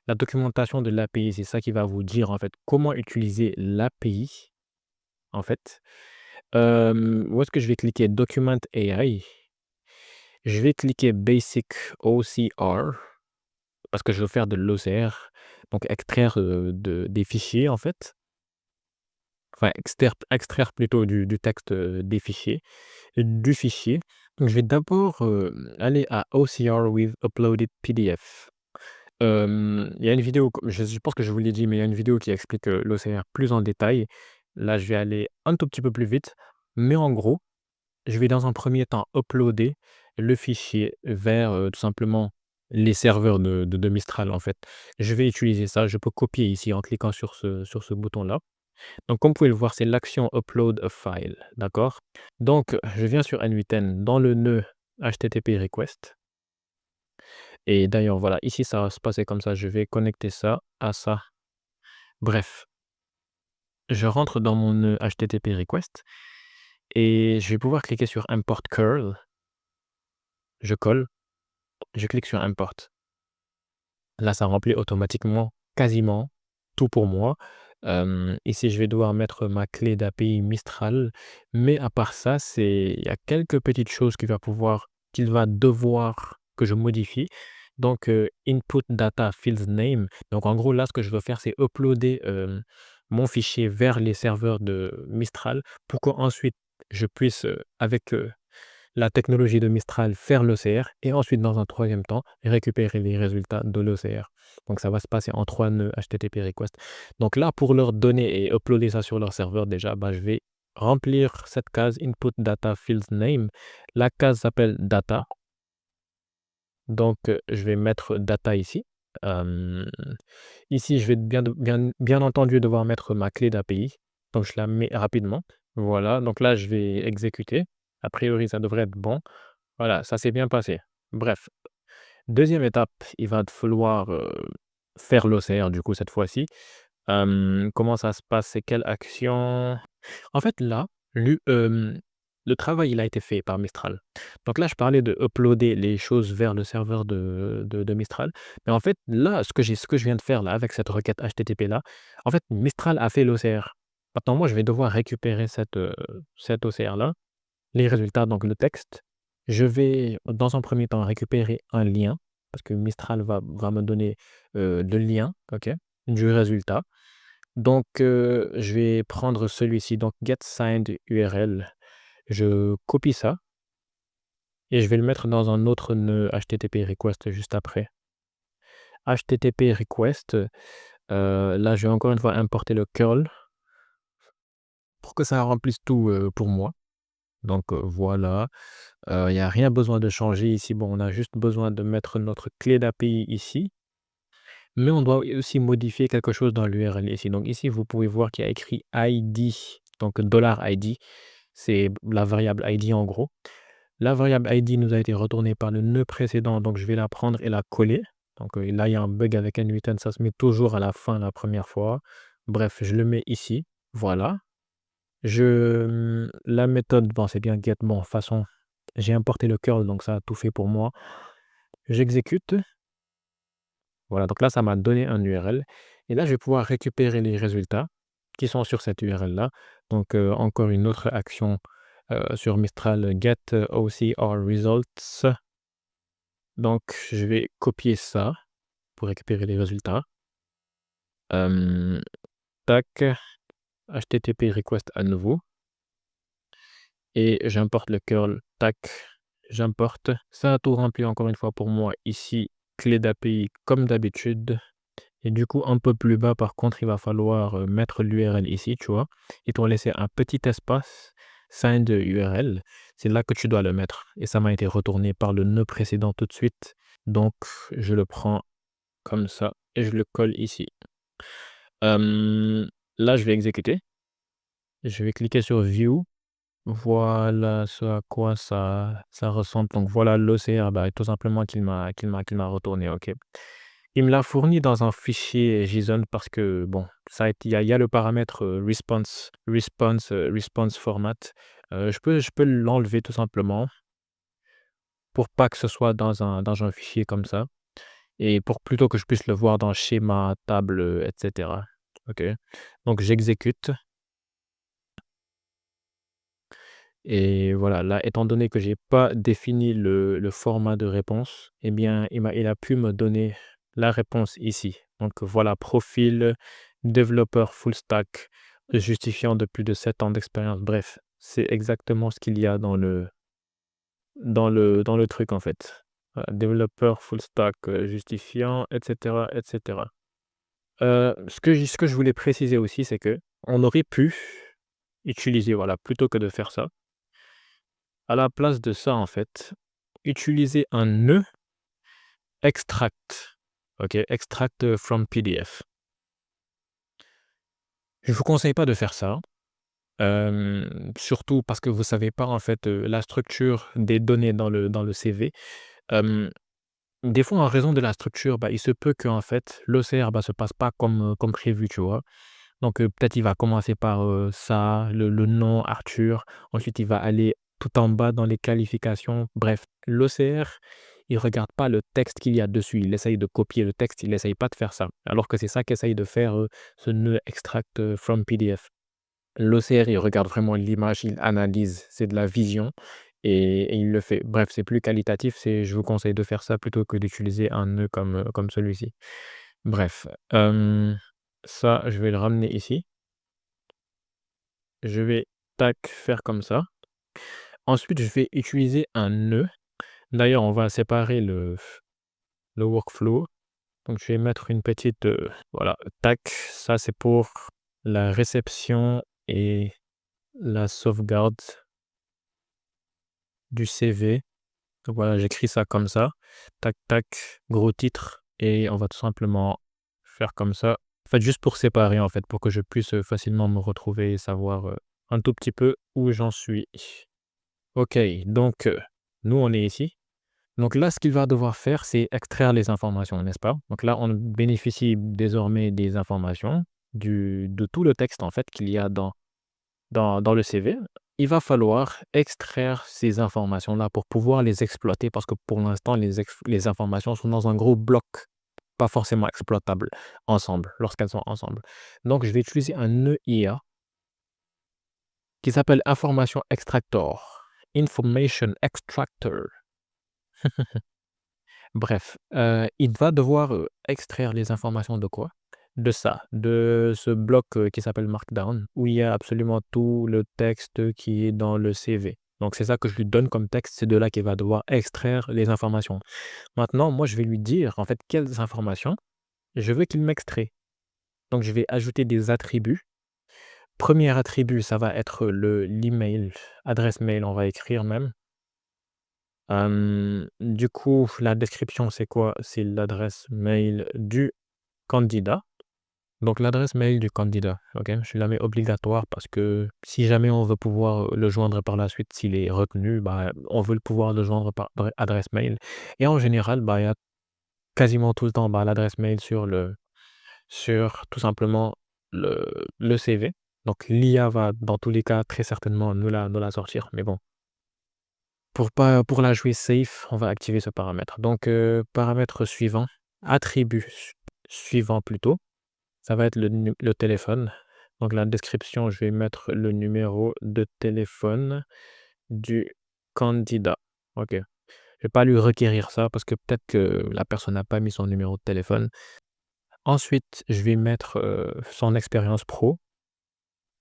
La documentation de l'API, c'est ça qui va vous dire, en fait, comment utiliser l'API, en fait. Où est-ce que je vais cliquer? Document AI. Je vais cliquer Basic OCR parce que je veux faire de l'OCR, donc extraire, des fichiers, en fait. Enfin, extraire plutôt du texte, des fichiers. Du fichier. Donc je vais d'abord, aller à OCR with uploaded PDF. Il y a une vidéo, je pense que je vous l'ai dit, mais il y a une vidéo qui explique, l'OCR plus en détail. Là, je vais aller un tout petit peu plus vite, mais en gros, je vais dans un premier temps uploader le fichier vers, tout simplement les serveurs de Mistral, en fait. Je vais utiliser ça, je peux copier ici en cliquant sur ce bouton-là. Donc comme vous pouvez le voir, c'est l'action upload a file, d'accord? Donc je viens sur n8n dans le nœud HTTP request et d'ailleurs voilà, ici ça va se passer comme ça, je vais connecter ça à ça. Bref, je rentre dans mon nœud HTTP request et je vais pouvoir cliquer sur import curl, je colle, je clique sur import. Là, ça remplit automatiquement quasiment tout pour moi. Ici, je vais devoir mettre ma clé d'API Mistral, mais à part ça, il y a quelques petites choses qu'il va devoir que je modifie. Donc, input data fields name. Donc, en gros, là, ce que je veux faire, c'est uploader, mon fichier vers les serveurs de Mistral pour qu'ensuite je puisse, avec, la technologie de Mistral, faire l'OCR et ensuite, dans un troisième temps, récupérer les résultats de l'OCR. Donc ça va se passer en 3 nœuds HTTP request. Donc là, pour leur donner et uploader ça sur leur serveur déjà, je vais remplir cette case input data field name. La case s'appelle data. Donc, je vais mettre data ici. Ici, je vais bien entendu devoir mettre ma clé d'API. Donc je la mets rapidement. Voilà, donc là, je vais exécuter. A priori, ça devrait être bon. Voilà, ça s'est bien passé. Bref, deuxième étape, il va falloir, faire l'OCR du coup cette fois-ci. Comment ça se passe? C'est quelle action? En fait, là, le travail, il a été fait par Mistral. Donc là, je parlais de uploader les choses vers le serveur de Mistral. Mais en fait, là, ce que je viens de faire là, avec cette requête HTTP là, en fait, Mistral a fait l'OCR. Maintenant, moi, je vais devoir récupérer cet OCR là, les résultats, donc le texte. Je vais, dans un premier temps, récupérer un lien, parce que Mistral va me donner, le lien, OK, du résultat. Donc, je vais prendre celui-ci, donc get signed URL. Je copie ça et je vais le mettre dans un autre nœud HTTP request juste après. HTTP request, là, je vais encore une fois importer le curl pour que ça remplisse tout, pour moi. Donc, voilà, il n'y a rien besoin de changer ici. Bon, on a juste besoin de mettre notre clé d'API ici, mais on doit aussi modifier quelque chose dans l'URL ici. Donc ici, vous pouvez voir qu'il y a écrit ID, donc $ID, c'est la variable ID en gros. La variable ID nous a été retournée par le nœud précédent, donc je vais la prendre et la coller. Donc, là, il y a un bug avec n8n, ça se met toujours à la fin la première fois. Bref, je le mets ici, voilà. La méthode, bon, c'est bien get, bon, de toute façon, j'ai importé le curl, donc ça a tout fait pour moi. J'exécute. Voilà, donc là, ça m'a donné un URL et là, je vais pouvoir récupérer les résultats qui sont sur cette URL-là. Donc, encore une autre action, sur Mistral, get OCR results. Donc, je vais copier ça pour récupérer les résultats. Tac, HTTP request à nouveau et j'importe le curl, tac, j'importe. Ça a tout rempli encore une fois pour moi ici, clé d'API comme d'habitude. Et du coup, un peu plus bas, par contre, il va falloir, mettre l'URL ici, tu vois? Ils t'ont laissé un petit espace, signed URL. C'est là que tu dois le mettre et ça m'a été retourné par le nœud précédent tout de suite. Donc, je le prends comme ça et je le colle ici. Là, je vais exécuter. Je vais cliquer sur view. Voilà ce à quoi ça ressemble. Donc voilà l'OCR, tout simplement qu'il m'a retourné, OK. Il me l'a fourni dans un fichier JSON parce que bon, ça a été il y a le paramètre, response format. Je peux l'enlever tout simplement pour pas que ce soit dans un fichier comme ça et pour plutôt que je puisse le voir dans schéma, table, et cetera. OK. Donc j'exécute. Et voilà, là, étant donné que j'ai pas défini le format de réponse, eh bien, il a pu me donner la réponse ici. Donc voilà, profil, développeur full stack, justifiant de plus de 7 ans d'expérience. Bref, c'est exactement ce qu'il y a dans le truc, en fait. Voilà, développeur full stack, justifiant, et cetera, et cetera. Ce que je voulais préciser aussi, c'est que on aurait pu utiliser, voilà, plutôt que de faire ça, à la place de ça, en fait, utiliser un nœud extract. OK, extract, from PDF. Je ne vous conseille pas de faire ça, surtout parce que vous ne savez pas, en fait, la structure des données dans le CV. Hem, des fois, en raison de la structure, il se peut qu'en fait, l'OCR, se passe pas comme prévu, tu vois? Donc, peut-être il va commencer par, ça, le nom Arthur, ensuite il va aller tout en bas dans les qualifications. Bref, l'OCR, il regarde pas le texte qu'il y a dessus, il essaye de copier le texte, il essaye pas de faire ça. Alors que c'est ça qu'essaye de faire, ce nœud extract, from PDF. L'OCR, il regarde vraiment l'image, il analyse, c'est de la vision et il le fait. Bref, c'est plus qualitatif, je vous conseille de faire ça plutôt que d'utiliser un nœud comme celui-ci. Bref, ça, je vais le ramener ici. Je vais, tac, faire comme ça. Ensuite, je vais utiliser un nœud. D'ailleurs, on va séparer le workflow. Donc je vais mettre une petite, voilà, tac, ça c'est pour la réception et la sauvegarde du CV. Donc voilà, j'écris ça comme ça. Tac, tac, gros titre et on va tout simplement faire comme ça. En fait, juste pour séparer, en fait, pour que je puisse, facilement me retrouver et savoir, un tout petit peu où j'en suis. OK, donc, nous on est ici. Donc là, ce qu'il va devoir faire, c'est extraire les informations, n'est-ce pas? Donc là, on bénéficie désormais des informations, de tout le texte, en fait, qu'il y a dans le CV. Il va falloir extraire ces informations-là pour pouvoir les exploiter parce que pour l'instant, les informations sont dans un gros bloc, pas forcément exploitables ensemble, lorsqu'elles sont ensemble. Donc, je vais utiliser un nœud IA qui s'appelle Information Extractor. Information Extractor. Bref, il va devoir, extraire les informations de quoi? De ça, de ce bloc, qui s'appelle Markdown, où il y a absolument tout le texte qui est dans le CV. Donc c'est ça que je lui donne comme texte, c'est de là qu'il va devoir extraire les informations. Maintenant, moi, je vais lui dire, en fait, quelles informations je veux qu'il m'extrait. Donc je vais ajouter des attributs. Premier attribut, ça va être l'email, adresse mail, on va écrire même. Du coup, la description, c'est quoi? C'est l'adresse mail du candidat. Donc l'adresse mail du candidat, OK? Je la mets obligatoire parce que si jamais on veut pouvoir, le joindre par la suite, s'il est retenu, bah, on veut le pouvoir le joindre par adresse mail et en général, bah, il y a quasiment tout le temps, bah, l'adresse mail sur tout simplement le CV. Donc l'IA va, dans tous les cas, très certainement nous la sortir, mais bon. Pour la jouer safe, on va activer ce paramètre. Donc, paramètre suivant, attribut suivant plutôt, ça va être le téléphone. Donc la description, je vais mettre le numéro de téléphone du candidat. OK. Je vais pas lui requérir ça parce que peut-être que la personne n'a pas mis son numéro de téléphone. Ensuite, je vais mettre, son expérience pro.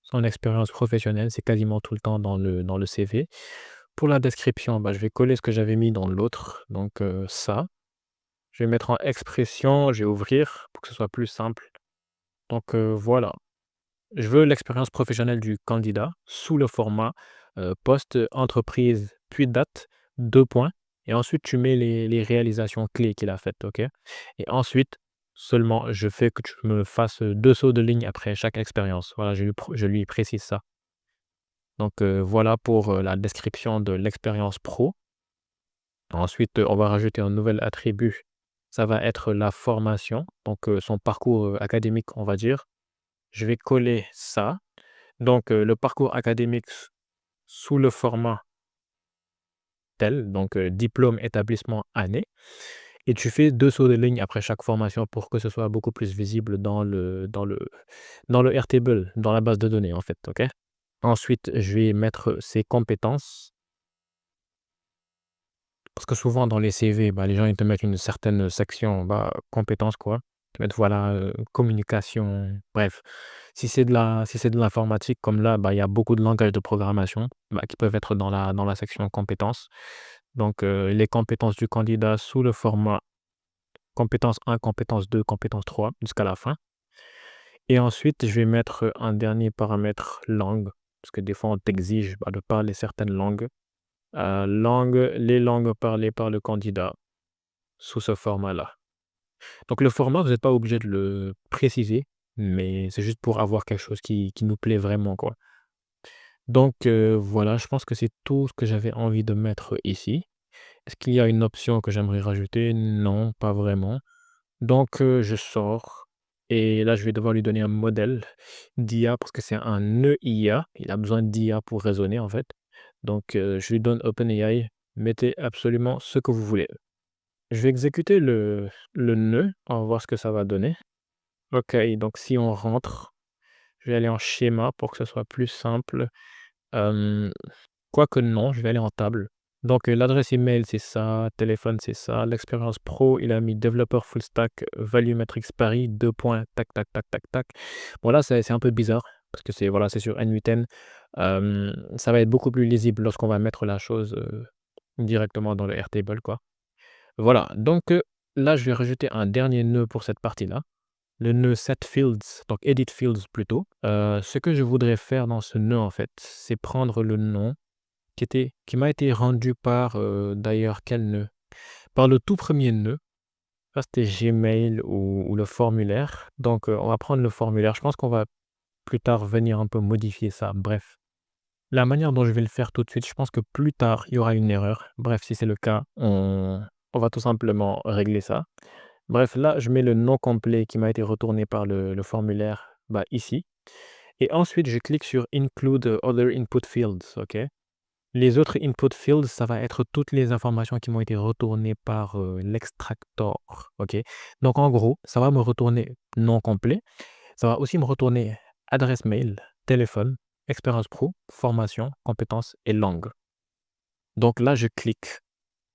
Son expérience professionnelle, c'est quasiment tout le temps dans le CV. Pour la description, bah, je vais coller ce que j'avais mis dans l'autre, donc ça. Je vais mettre en expression, je vais ouvrir pour que ce soit plus simple. Donc voilà. Je veux l'expérience professionnelle du candidat sous le format, poste, entreprise, puis date, 2 points et ensuite tu mets les réalisations clés qu'il a faites, OK? Et ensuite, seulement je fais que tu me fasses, 2 sauts de ligne après chaque expérience. Voilà, je lui précise ça. Donc voilà pour, la description de l'expérience pro. Ensuite, on va rajouter un nouvel attribut. Ça va être la formation, donc son parcours, académique, on va dire. Je vais coller ça. Donc le parcours académique sous le format tel, donc diplôme, établissement, année et tu fais 2 sauts de ligne après chaque formation pour que ce soit beaucoup plus visible dans le Airtable, dans la base de données, en fait, OK? Ensuite, je vais mettre ses compétences. Parce que souvent dans les CV, bah, les gens ils te mettent une certaine section, bah, compétences quoi. Ils te mettent voilà, communication, bref. Si c'est de l'informatique comme là, bah, il y a beaucoup de langages de programmation, bah, qui peuvent être dans la section compétences. Donc, les compétences du candidat sous le format compétence 1, compétence 2, compétence 3 jusqu'à la fin. Et ensuite, je vais mettre, un dernier paramètre langue, parce que des fois on t'exige, bah, de parler certaines langues. Les langues parlées par le candidat sous ce format-là. Donc le format, vous n'êtes pas obligé de le préciser, mais c'est juste pour avoir quelque chose qui nous plaît vraiment, quoi. Donc voilà, je pense que c'est tout ce que j'avais envie de mettre ici. Est-ce qu'il y a une option que j'aimerais rajouter? Non, pas vraiment. Donc je sors et là, je vais devoir lui donner un modèle d'IA parce que c'est un EIA. Il a besoin d'IA pour raisonner, en fait. Donc je lui donne OpenAI. Mettez absolument ce que vous voulez. Je vais exécuter le nœud. On va voir ce que ça va donner. OK, donc si on rentre, je vais aller en schéma pour que ce soit plus simple. Hem, Quoique non, je vais aller en table. Donc l'adresse email, c'est ça, téléphone, c'est ça, l'expérience pro, il a mis développeur full stack, Volumetrix Paris, 2 points, tac, tac, tac, tac, tac. Bon là, c'est un peu bizarre parce que c'est voilà, c'est sur N8N. Ça va être beaucoup plus lisible lorsqu'on va mettre la chose, directement dans le Airtable, quoi. Voilà, donc là, je vais rajouter un dernier nœud pour cette partie-là, le nœud setFields, donc editFields plutôt. Ce que je voudrais faire dans ce nœud, en fait, c'est prendre le nom qui m'a été rendu par, d'ailleurs quel nœud? Par le tout premier nœud. Ça, c'était Gmail ou le formulaire. Donc, on va prendre le formulaire. Je pense qu'on va plus tard venir un peu modifier ça. Bref, la manière dont je vais le faire tout de suite, je pense que plus tard, il y aura une erreur. Bref, si c'est le cas, on va tout simplement régler ça. Bref, là, je mets le nom complet qui m'a été retourné par le formulaire, bah, ici. Et ensuite, je clique sur Include other input fields, OK? Les autres input fields, ça va être toutes les informations qui m'ont été retournées par, l'extractor, OK? Donc en gros, ça va me retourner nom complet, ça va aussi me retourner adresse mail, téléphone, expérience pro, formation, compétences et langue. Donc là, je clique.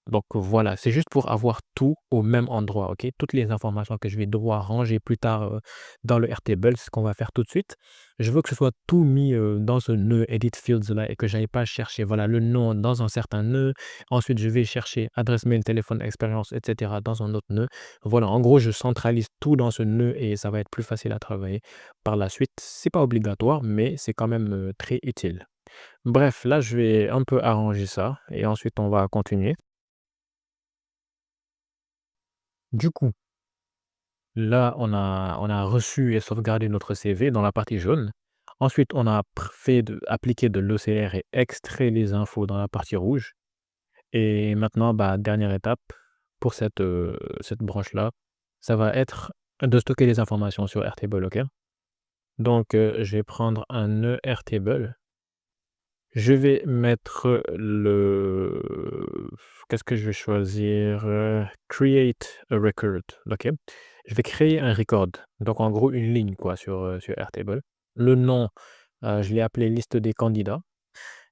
Donc voilà, c'est juste pour avoir tout au même endroit, OK? Toutes les informations que je vais devoir ranger plus tard, dans le Airtable, c'est ce qu'on va faire tout de suite. Je veux que ce soit tout mis, dans ce nœud edit fields là et que j'aille pas chercher, voilà, le nom dans un certain nœud. Ensuite, je vais chercher adresse mail, téléphone, expérience et cetera dans un autre nœud. Voilà, en gros, je centralise tout dans ce nœud et ça va être plus facile à travailler par la suite. C'est pas obligatoire, mais c'est quand même, très utile. Bref, là, je vais un peu arranger ça et ensuite on va continuer. Du coup, là, on a reçu et sauvegardé notre CV dans la partie jaune. Ensuite, on a appliqué de l'OCR et extrait les infos dans la partie rouge. Et maintenant, bah, dernière étape pour cette branche-là, ça va être de stocker les informations sur Airtable, OK? Donc, je vais prendre un nœud Airtable. Je vais mettre qu'est-ce que je vais choisir? Create a record, OK. Je vais créer un record, donc en gros une ligne quoi sur Airtable. Le nom, je l'ai appelé liste des candidats.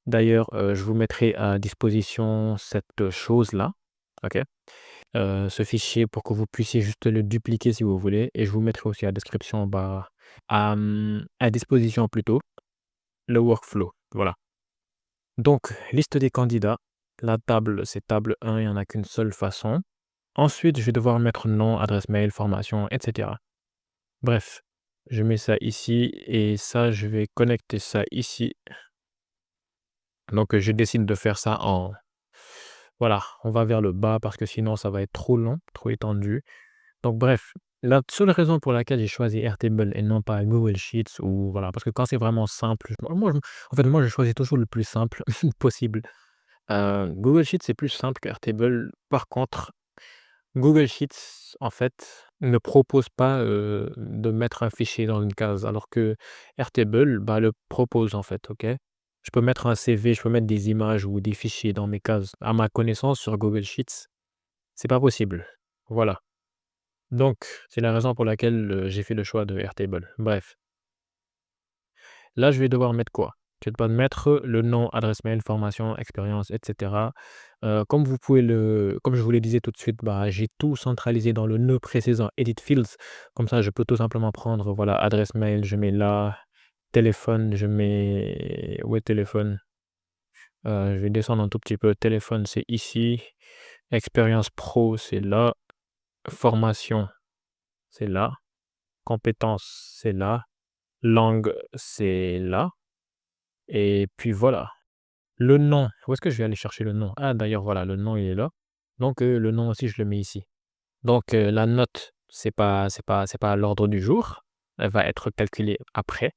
D'ailleurs, je vous mettrai à disposition cette chose-là, OK. Ce fichier pour que vous puissiez juste le dupliquer si vous voulez et je vous mettrai aussi à description, bah, à disposition plutôt, le workflow, voilà. Donc, liste des candidats. La table, c'est table 1, il n'y en a qu'une seule façon. Ensuite, je vais devoir mettre nom, adresse mail, formation, et cetera. Bref, je mets ça ici et ça, je vais connecter ça ici. Donc, je décide de faire ça en... Voilà, on va vers le bas parce que sinon, ça va être trop long, trop étendu. Donc, bref, la seule raison pour laquelle j'ai choisi Airtable et non pas Google Sheets ou voilà, parce que quand c'est vraiment simple, en fait, moi, je choisis toujours le plus simple possible. Google Sheets, c'est plus simple qu'Airtable. Par contre, Google Sheets, en fait, ne propose pas, de mettre un fichier dans une case, alors que Airtable, bah, le propose, en fait, OK? Je peux mettre un CV, je peux mettre des images ou des fichiers dans mes cases. À ma connaissance, sur Google Sheets, c'est pas possible. Voilà. Donc, c'est la raison pour laquelle, j'ai fait le choix de Airtable. Bref. Là, je vais devoir mettre quoi? Je vais devoir mettre le nom, adresse mail, formation, expérience, et cetera. Comme je vous le disais tout de suite, bah, j'ai tout centralisé dans le nœud précédent edit fields. Comme ça, je peux tout simplement prendre, voilà, adresse mail, je mets là, téléphone, je mets où est téléphone? Je vais descendre un tout petit peu. Téléphone, c'est ici. Expérience pro, c'est là. Formation, c'est là. Compétences, c'est là. Langue, c'est là et puis voilà. Le nom, où est-ce que je vais aller chercher le nom? Ah d'ailleurs voilà, le nom il est là. Donc le nom aussi je le mets ici. Donc la note, c'est pas à l'ordre du jour. Elle va être calculée après.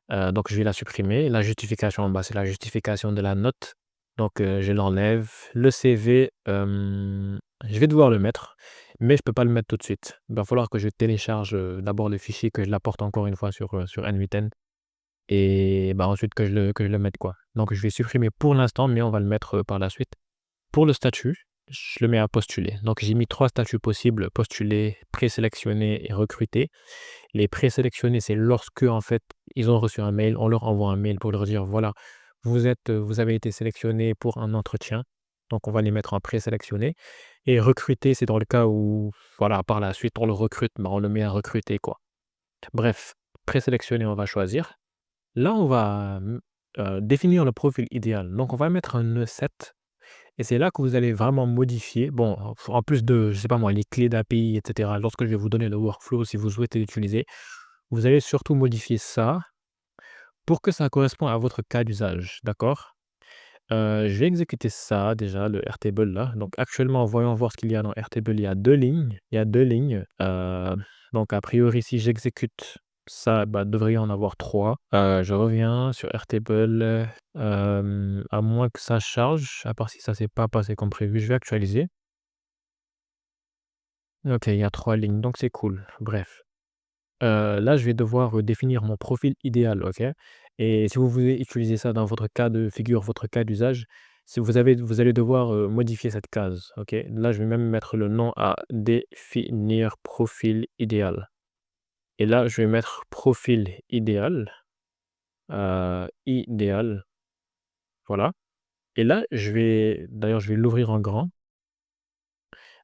Donc je vais la supprimer. La justification, bah, c'est la justification de la note. Donc je l'enlève. Le CV, je vais devoir le mettre, mais je peux pas le mettre tout de suite. Il va falloir que je télécharge, d'abord le fichier, que je l'apporte encore une fois sur N8N et bah, ensuite que je le mette quoi. Donc je vais supprimer pour l'instant, mais on va le mettre, par la suite. Pour le statut, je le mets à postuler. Donc j'ai mis 3 statuts possibles: postuler, présélectionner et recruter. Les présélectionnés, c'est lorsque, en fait, ils ont reçu un mail, on leur envoie un mail pour leur dire: «Voilà, vous avez été sélectionné pour un entretien». Donc on va les mettre en présélectionné et recruter, c'est dans le cas où, voilà, par la suite, on le recrute, bah, on le met à recruter, quoi. Bref, présélectionné, on va choisir. Là, on va, définir le profil idéal. Donc on va mettre un nœud 7 et c'est là que vous allez vraiment modifier. Bon, en plus de, je sais pas moi, les clés d'API et cetera, lorsque je vais vous donner le workflow si vous souhaitez l'utiliser, vous allez surtout modifier ça pour que ça corresponde à votre cas d'usage, d'accord? Je vais exécuter ça déjà, le Airtable là. Donc actuellement, voyons voir ce qu'il y a dans Airtable. Il y a 2 lignes. Il y a 2 lignes. Donc a priori, si j'exécute ça, bah, devrait y en avoir 3. Je reviens sur Airtable, à moins que ça charge, à part si ça s'est pas passé comme prévu, je vais actualiser. OK, il y a 3 lignes, donc c'est cool. Bref. Là, je vais devoir, définir mon profil idéal, OK? Et si vous voulez utiliser ça dans votre cas de figure, votre cas d'usage, si vous allez devoir, modifier cette case, OK? Là, je vais même mettre le nom à «définir profil idéal» et là, je vais mettre «profil idéal», idéal, voilà et là, je vais l'ouvrir en grand.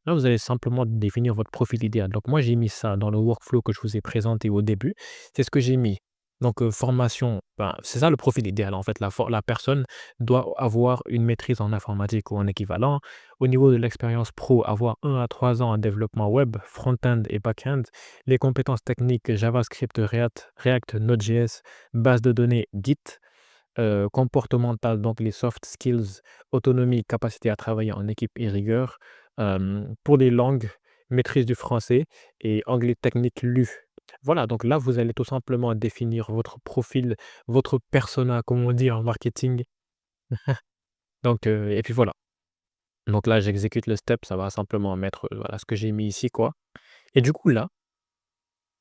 Là, vous allez simplement définir votre profil idéal. Donc moi, j'ai mis ça dans le workflow que je vous ai présenté au début. C'est ce que j'ai mis. Donc formation, ben, c'est ça le profil idéal. En fait, la personne doit avoir une maîtrise en informatique ou en équivalent. Au niveau de l'expérience pro, avoir 1 à 3 ans en développement web, front-end et back-end. Les compétences techniques JavaScript, React, Node.js, base de données Git, comportemental, donc les soft skills, autonomie, capacité à travailler en équipe et rigueur. Pour les langues, maîtrise du français et anglais technique lu. Voilà, donc là, vous allez tout simplement définir votre profil, votre persona, comme on dit en marketing. Donc, et puis voilà. Donc là, j'exécute le step, ça va simplement mettre voilà, ce que j'ai mis ici, quoi. Et du coup, là,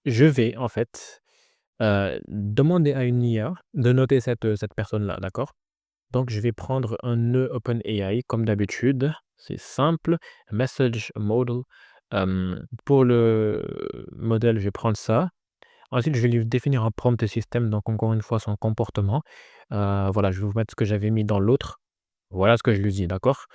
je vais en fait demander à une IA de noter cette personne-là, d'accord? Donc, je vais prendre un nœud OpenAI comme d'habitude. C'est simple. Message model. Pour le modèle, je vais prendre ça. Ensuite, je vais lui définir un prompt système. Donc, encore une fois, son comportement. Voilà, je vais vous mettre ce que j'avais mis dans l'autre. Voilà ce que je lui dis, d'accord?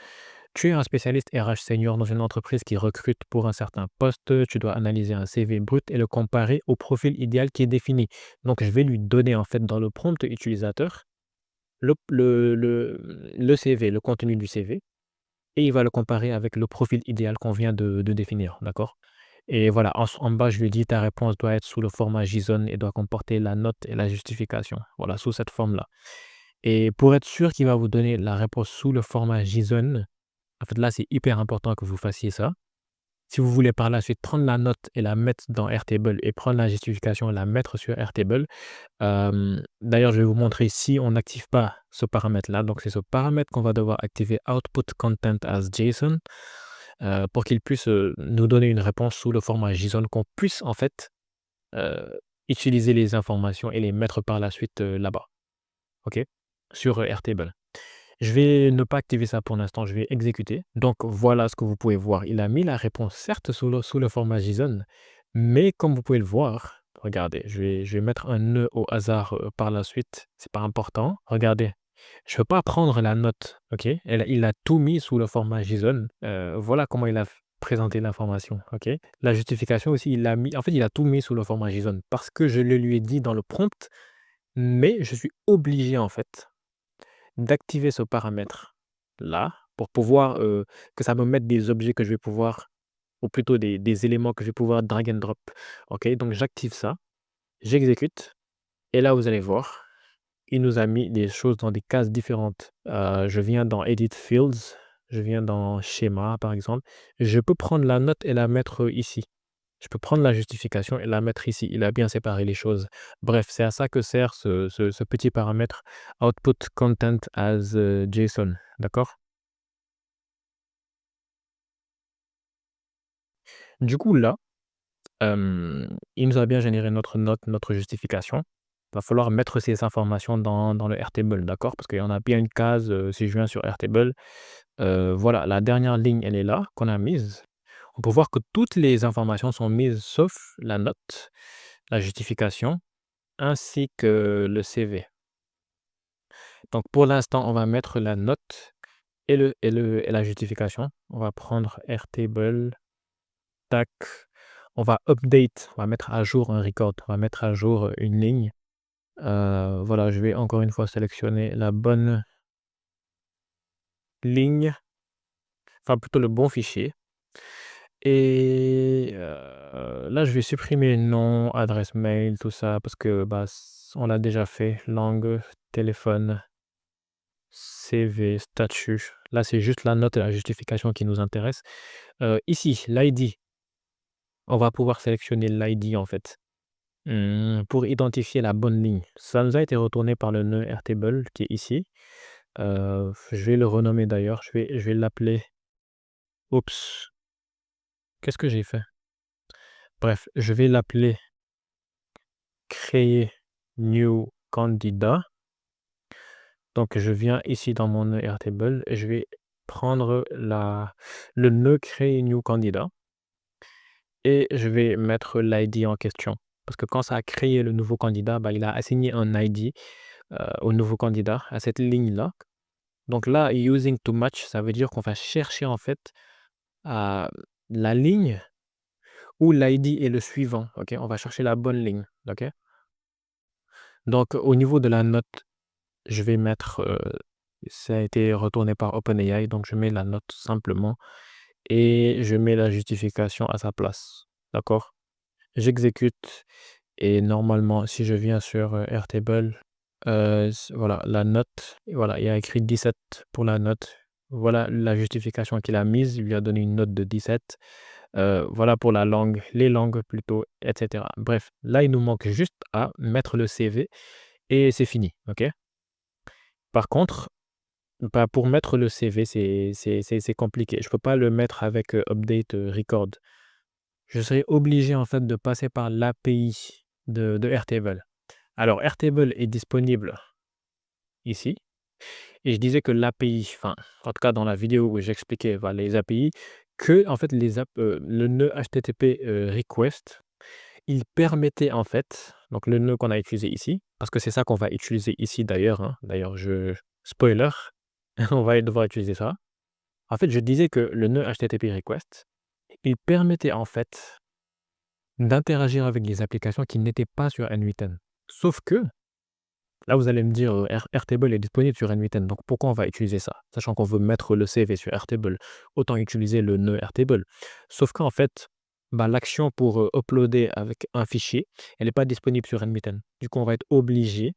Tu es un spécialiste RH senior dans une entreprise qui recrute pour un certain poste. Tu dois analyser un CV brut et le comparer au profil idéal qui est défini. Donc, je vais lui donner en fait dans le prompt utilisateur le CV, le contenu du CV et il va le comparer avec le profil idéal qu'on vient de définir, d'accord? Et voilà, en bas, je lui dis: «Ta réponse doit être sous le format JSON et doit comporter la note et la justification». Voilà, sous cette forme-là et pour être sûr qu'il va vous donner la réponse sous le format JSON, en fait, là, c'est hyper important que vous fassiez ça. Si vous voulez par la suite prendre la note et la mettre dans Airtable et prendre la justification et la mettre sur Airtable. D'ailleurs, je vais vous montrer si on n'active pas ce paramètre-là. Donc, c'est ce paramètre qu'on va devoir activer output content as JSON pour qu'il puisse nous donner une réponse sous le format JSON, qu'on puisse en fait euh, utiliser les informations et les mettre par la suite là-bas, ok, sur Airtable. Je vais ne pas activer ça pour l'instant, je vais exécuter. Donc, voilà ce que vous pouvez voir. Il a mis la réponse, certes, sous le format JSON, mais comme vous pouvez le voir, regardez, je vais mettre un nœud au hasard par la suite. C'est pas important. Regardez, je ne peux pas prendre la note. Ok, il a tout mis sous le format JSON. Voilà comment il a présenté l'information. Ok, la justification aussi, il a mis. En fait, il a tout mis sous le format JSON parce que je le lui ai dit dans le prompt, mais je suis obligé en fait d'activer ce paramètre-là pour pouvoir, que ça me mette des objets que je vais pouvoir ou plutôt des éléments que je vais pouvoir drag and drop. OK, donc j'active ça, j'exécute et là, vous allez voir, il nous a mis des choses dans des cases différentes. Je viens dans Edit Fields, je viens dans Schéma, par exemple. Je peux prendre la note et la mettre, ici. Je peux prendre la justification et la mettre ici. Il a bien séparé les choses. Bref, c'est à ça que sert ce petit paramètre output content as JSON. D'accord? Du coup, là, il nous a bien généré notre note, notre justification. Il va falloir mettre ces informations dans le Airtable, d'accord? Parce qu'il y en a bien une case, si je viens sur Airtable, voilà, la dernière ligne, elle est là, qu'on a mise. On peut voir que toutes les informations sont mises sauf la note, la justification ainsi que le CV. Donc pour l'instant, on va mettre la note et la justification. On va prendre Airtable, tac, on va update, on va mettre à jour un record, on va mettre à jour, une ligne. Voilà, je vais encore une fois sélectionner la bonne ligne, enfin plutôt le bon fichier et là, je vais supprimer nom, adresse mail, tout ça parce que, bah, on l'a déjà fait, langue, téléphone, CV, statut. Là, c'est juste la note et la justification qui nous intéressent. Ici, l'ID, on va pouvoir sélectionner l'ID, en fait, pour identifier la bonne ligne. Ça nous a été retourné par le nœud Airtable qui est ici. Je vais le renommer d'ailleurs, je vais l'appeler oups, qu'est-ce que j'ai fait? Bref, je vais l'appeler créer new candidat. Donc je viens ici dans mon nœud Airtable et je vais prendre le nœud créer new candidat et je vais mettre l'ID en question. Parce que quand ça a créé le nouveau candidat, bah, il a assigné un ID au nouveau candidat, à cette ligne-là. Donc là, using to match, ça veut dire qu'on va chercher en fait à la ligne où l'ID est le suivant. Ok, on va chercher la bonne ligne. Ok. Donc au niveau de la note, je vais mettre, ça a été retourné par OpenAI, donc je mets la note simplement et je mets la justification à sa place. D'accord? J'exécute et normalement, si je viens sur Airtable, voilà, la note, et voilà, il y a écrit 17 pour la note. Voilà la justification qu'il a mise, il lui a donné une note de 17. Voilà pour la langue, les langues plutôt, etc. Bref, là, il nous manque juste à mettre le CV et c'est fini. OK? Par contre, bah, pour mettre le CV, c'est compliqué. Je peux pas le mettre avec update record. Je serai obligé en fait de passer par l'API de Airtable. Alors, Airtable est disponible ici. Et je disais que l'API, enfin, en tout cas dans la vidéo où j'expliquais voilà, les API, que en fait le nœud HTTP request, il permettait en fait, donc le nœud qu'on a utilisé ici, parce que c'est ça qu'on va utiliser ici d'ailleurs, hein, d'ailleurs spoiler, on va devoir utiliser ça. En fait, je disais que le nœud HTTP request, il permettait en fait d'interagir avec les applications qui n'étaient pas sur n8n. Sauf que là, vous allez me dire, Airtable est disponible sur n8n, donc pourquoi on va utiliser ça? Sachant qu'on veut mettre le CV sur Airtable, autant utiliser le nœud Airtable. Sauf qu'en fait, bah, l'action pour, uploader avec un fichier, elle n'est pas disponible sur n8n. Du coup, on va être obligé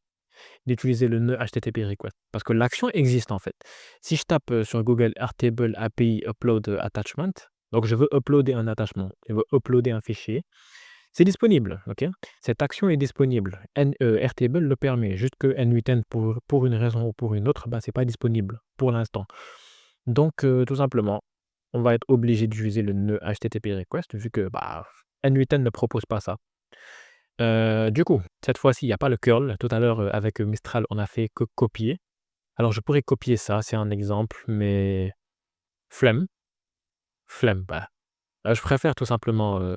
d'utiliser le nœud HTTP request parce que l'action existe, en fait. Si je tape, sur Google Airtable API upload, attachment, donc je veux uploader un attachement, je veux uploader un fichier, c'est disponible, OK? Cette action est disponible. Airtable le permet, juste que n8n pour une raison ou pour une autre, bah, c'est pas disponible pour l'instant. Donc tout simplement, on va être obligé d'utiliser le nœud HTTP request vu que, bah, n8n ne propose pas ça. Du coup, cette fois-ci, il y a pas le curl. Tout à l'heure, avec, Mistral, on a fait que copier. Alors je pourrais copier ça, c'est un exemple, mais flemme, flemme, bah, je préfère tout simplement,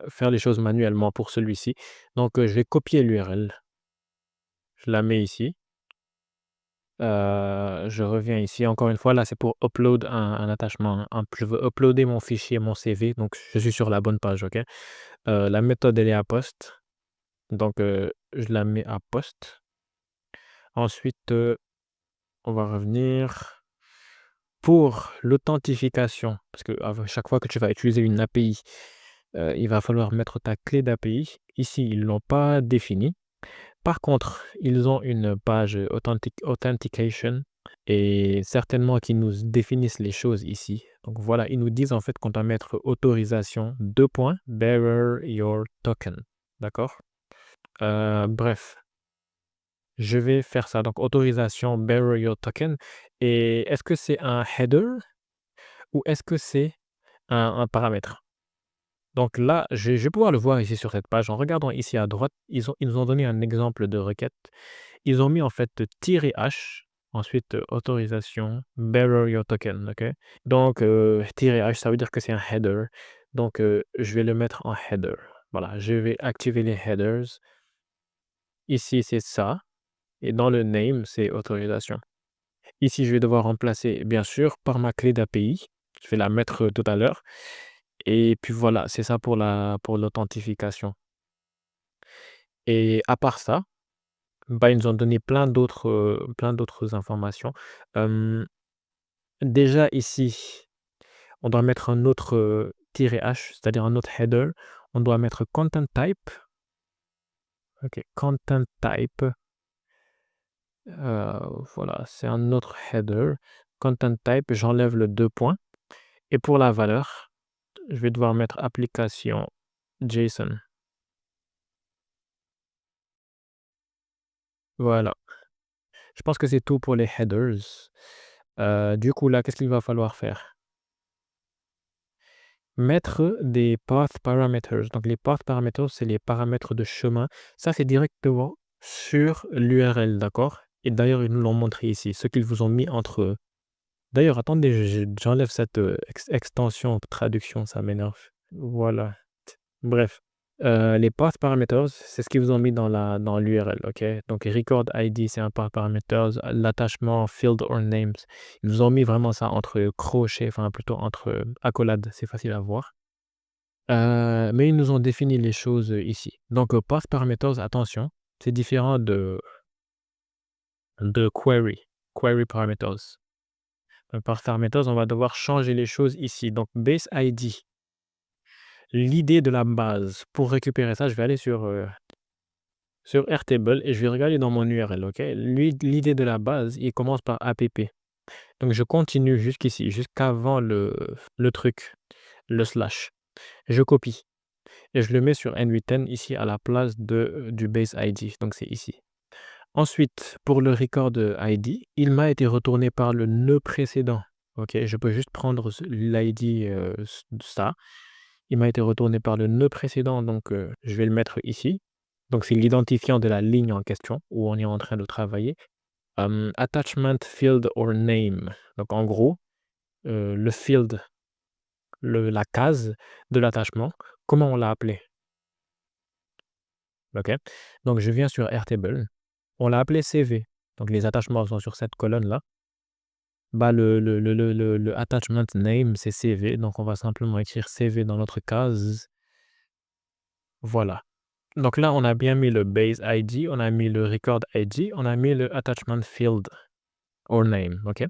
faire les choses manuellement pour celui-ci. Donc, je vais copier l'URL, je la mets ici, je reviens ici. Encore une fois, là, c'est pour upload un attachement, je veux uploader mon fichier, mon CV, donc je suis sur la bonne page, OK? La méthode, elle est à poste, donc je la mets à poste. Ensuite, on va revenir pour l'authentification, parce que chaque fois que tu vas utiliser une API, il va falloir mettre ta clé d'API. Ici, ils ne l'ont pas définie. Par contre, ils ont une page authentication et certainement qu'ils nous définissent les choses ici. Donc voilà, ils nous disent en fait qu'on doit mettre autorisation, 2 points, bearer your token. D'accord? Bref, je vais faire ça. Donc autorisation, bearer your token. Et est-ce que c'est un header ou est-ce que c'est un paramètre? Donc là, je vais pouvoir le voir ici sur cette page. En regardant ici à droite, ils nous ont donné un exemple de requête. Ils ont mis en fait -h, ensuite autorisation, bearer your token, OK? Donc -h, ça veut dire que c'est un header. Donc je vais le mettre en header. Voilà, je vais activer les headers. Ici, c'est ça et dans le name, c'est autorisation. Ici, je vais devoir remplacer, bien sûr, par ma clé d'API. Je vais la mettre, tout à l'heure et puis voilà, c'est ça pour l'authentification et à part ça Bah, ils nous ont donné plein d'autres informations. Hem, Déjà ici, on doit mettre un autre, tiret H, c'est-à-dire un autre header. On doit mettre content type. OK, content type, voilà, c'est un autre header. Content type, j'enlève le 2 points et pour la valeur, je vais devoir mettre application JSON. Voilà. Je pense que c'est tout pour les headers. Du coup, là, qu'est-ce qu'il va falloir faire? Mettre des path parameters. Donc les path parameters, c'est les paramètres de chemin. Ça, c'est directement sur l'URL, d'accord? Et d'ailleurs, ils nous l'ont montré ici, ce qu'ils vous ont mis entre eux. D'ailleurs, attendez, j'enlève cette, extension traduction, ça m'énerve. Voilà. Bref. Les path parameters, c'est ce qu'ils vous ont mis dans l'URL, OK? Donc record ID, c'est un path parameters, l'attachement field or names, ils vous ont mis vraiment ça entre crochets, enfin plutôt entre accolades, c'est facile à voir. Mais ils nous ont défini les choses, ici. Donc path parameters, attention, c'est différent de query parameters. Path parameters, on va devoir changer les choses ici. Donc base ID, l'idée de la base. Pour récupérer ça, je vais aller sur Airtable et je vais regarder dans mon URL, OK? L'idée de la base, il commence par app. Donc je continue jusqu'ici, jusqu'avant le truc, le slash. Je copie et je le mets sur n8n ici à la place du base ID, donc c'est ici. Ensuite, pour le record ID, il m'a été retourné par le nœud précédent, OK? Je peux juste prendre l'ID, ça. Il m'a été retourné par le nœud précédent, donc je vais le mettre ici. Donc c'est l'identifiant de la ligne en question où on est en train de travailler. Attachment field or name. Donc en gros, le field, la case de l'attachement, comment on l'a appelé? OK? Donc je viens sur Airtable, on l'a appelé CV. Donc les attachements sont sur cette colonne-là. Bah, le attachment name, c'est CV, donc on va simplement écrire CV dans notre case. Voilà. Donc là, on a bien mis le base ID, on a mis le record ID, on a mis le attachment field or name, OK?